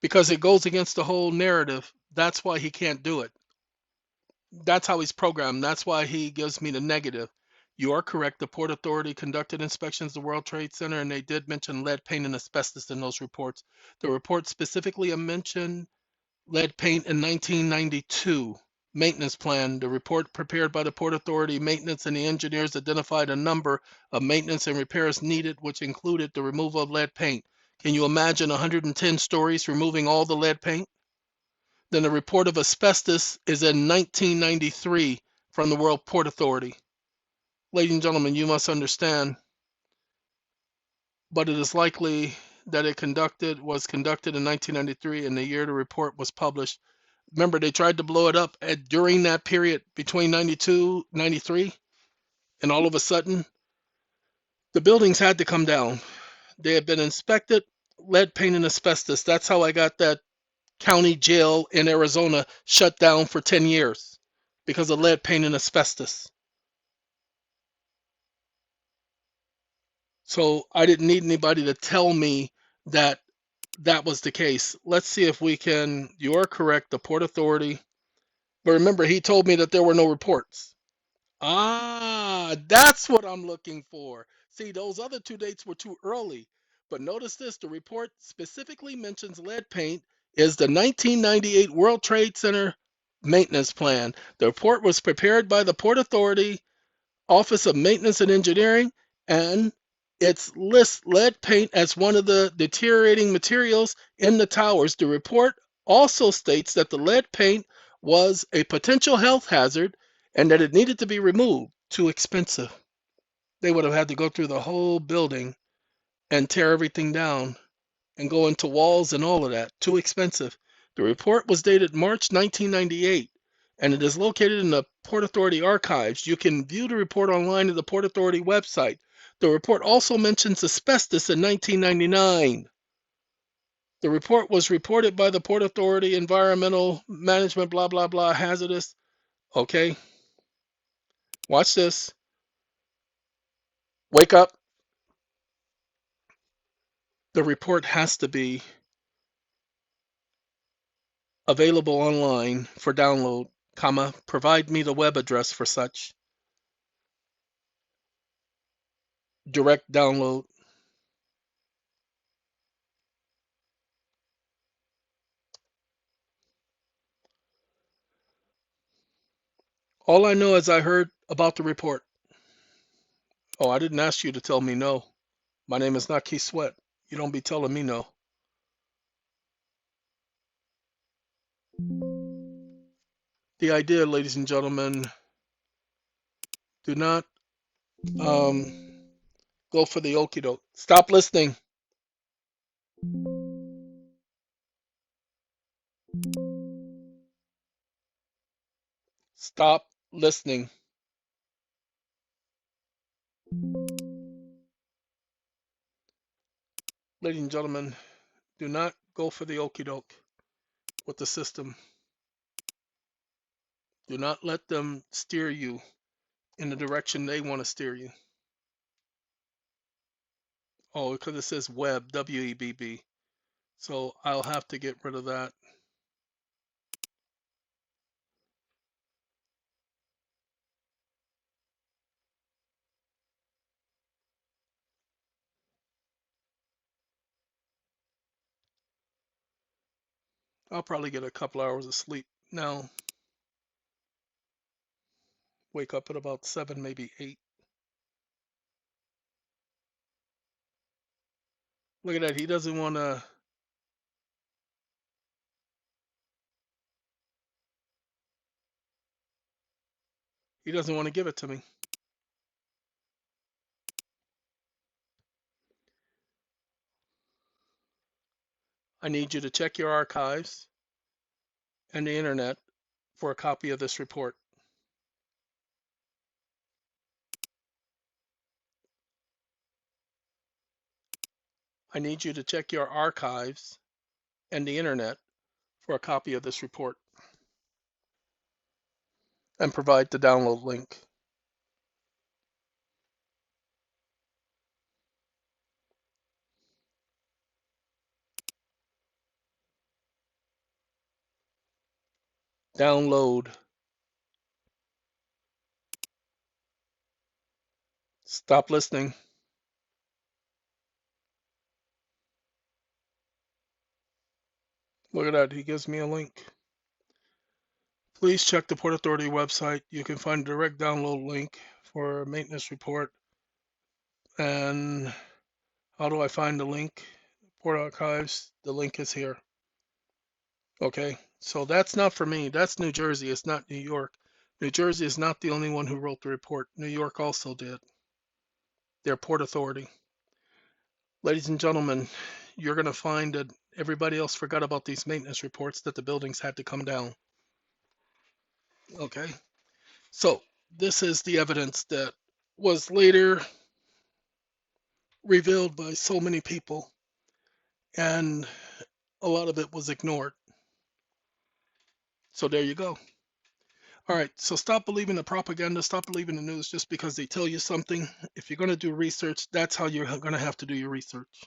because it goes against the whole narrative. That's why he can't do it. That's how he's programmed. That's why he gives me the negative. You are correct. The Port Authority conducted inspections of the World Trade Center, and they did mention lead paint and asbestos in those reports. The report specifically mentioned lead paint in 1992 maintenance plan. The report prepared by the Port Authority maintenance and the engineers identified a number of maintenance and repairs needed, which included the removal of lead paint. Can you imagine 110 stories removing all the lead paint? Then the report of asbestos is in 1993 from the World Port Authority. Ladies and gentlemen, you must understand, but it is likely that it was conducted in 1993 and the year the report was published. Remember, they tried to blow it up during that period between 92, 93, and all of a sudden, the buildings had to come down. They had been inspected, lead paint and asbestos. That's how I got that county jail in Arizona shut down for 10 years because of lead paint and asbestos. So I didn't need anybody to tell me that that was the case. Let's see if we can. You are correct, the Port Authority. But remember, he told me that there were no reports. Ah, that's what I'm looking for. See, those other two dates were too early. But notice this, the report specifically mentions lead paint is the 1998 World Trade Center maintenance plan. The report was prepared by the Port Authority Office of Maintenance and Engineering, and it lists lead paint as one of the deteriorating materials in the towers. The report also states that the lead paint was a potential health hazard and that it needed to be removed. Too expensive. They would have had to go through the whole building and tear everything down and go into walls and all of that. Too expensive. The report was dated March 1998 and it is located in the Port Authority archives. You can view the report online at the Port Authority website. The report also mentions asbestos in 1999. The report was reported by the Port Authority Environmental Management, blah, blah, blah, hazardous. Okay. Watch this. Wake up. The report has to be available online for download, comma, provide me the web address for such. Direct download. All I know is I heard about the report. Oh, I didn't ask you to tell me no. My name is not Keith Sweat. You don't be telling me no. The idea, ladies and gentlemen, do not go for the okie doke. Stop listening. Stop listening. Ladies and gentlemen, do not go for the okie doke with the system. Do not let them steer you in the direction they want to steer you. Oh, because it says web, W-E-B-B. So I'll have to get rid of that. I'll probably get a couple hours of sleep now. Wake up at about 7, maybe 8. Look at that. He doesn't want to. He doesn't want to give it to me. I need you to check your archives and the internet for a copy of this report. I need you to check your archives and the internet for a copy of this report and provide the download link. Download. Stop listening. Look at that. He gives me a link. Please check the Port Authority website. You can find a direct download link for a maintenance report. And how do I find the link? Port Archives. The link is here. Okay. So that's not for me. That's New Jersey. It's not New York. New Jersey is not the only one who wrote the report. New York also did. Their Port Authority. Ladies and gentlemen, you're going to find that everybody else forgot about these maintenance reports that the buildings had to come down. Okay. So this is the evidence that was later revealed by so many people, and a lot of it was ignored. So there you go. All right, so stop believing the propaganda, stop believing the news just because they tell you something. If you're going to do research, that's how you're going to have to do your research.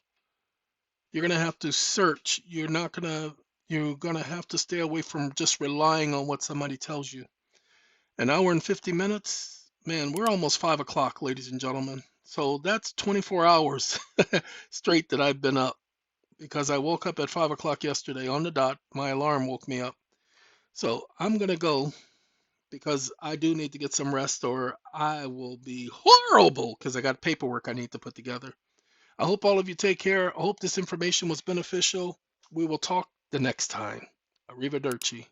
You're going to have to search. You're going to have to stay away from just relying on what somebody tells you. An hour and 50 minutes, man, we're almost 5 o'clock, ladies and gentlemen. So that's 24 hours straight that I've been up because I woke up at 5 o'clock yesterday on the dot. My alarm woke me up. So I'm going to go because I do need to get some rest or I will be horrible because I got paperwork I need to put together. I hope all of you take care. I hope this information was beneficial. We will talk the next time. Arrivederci.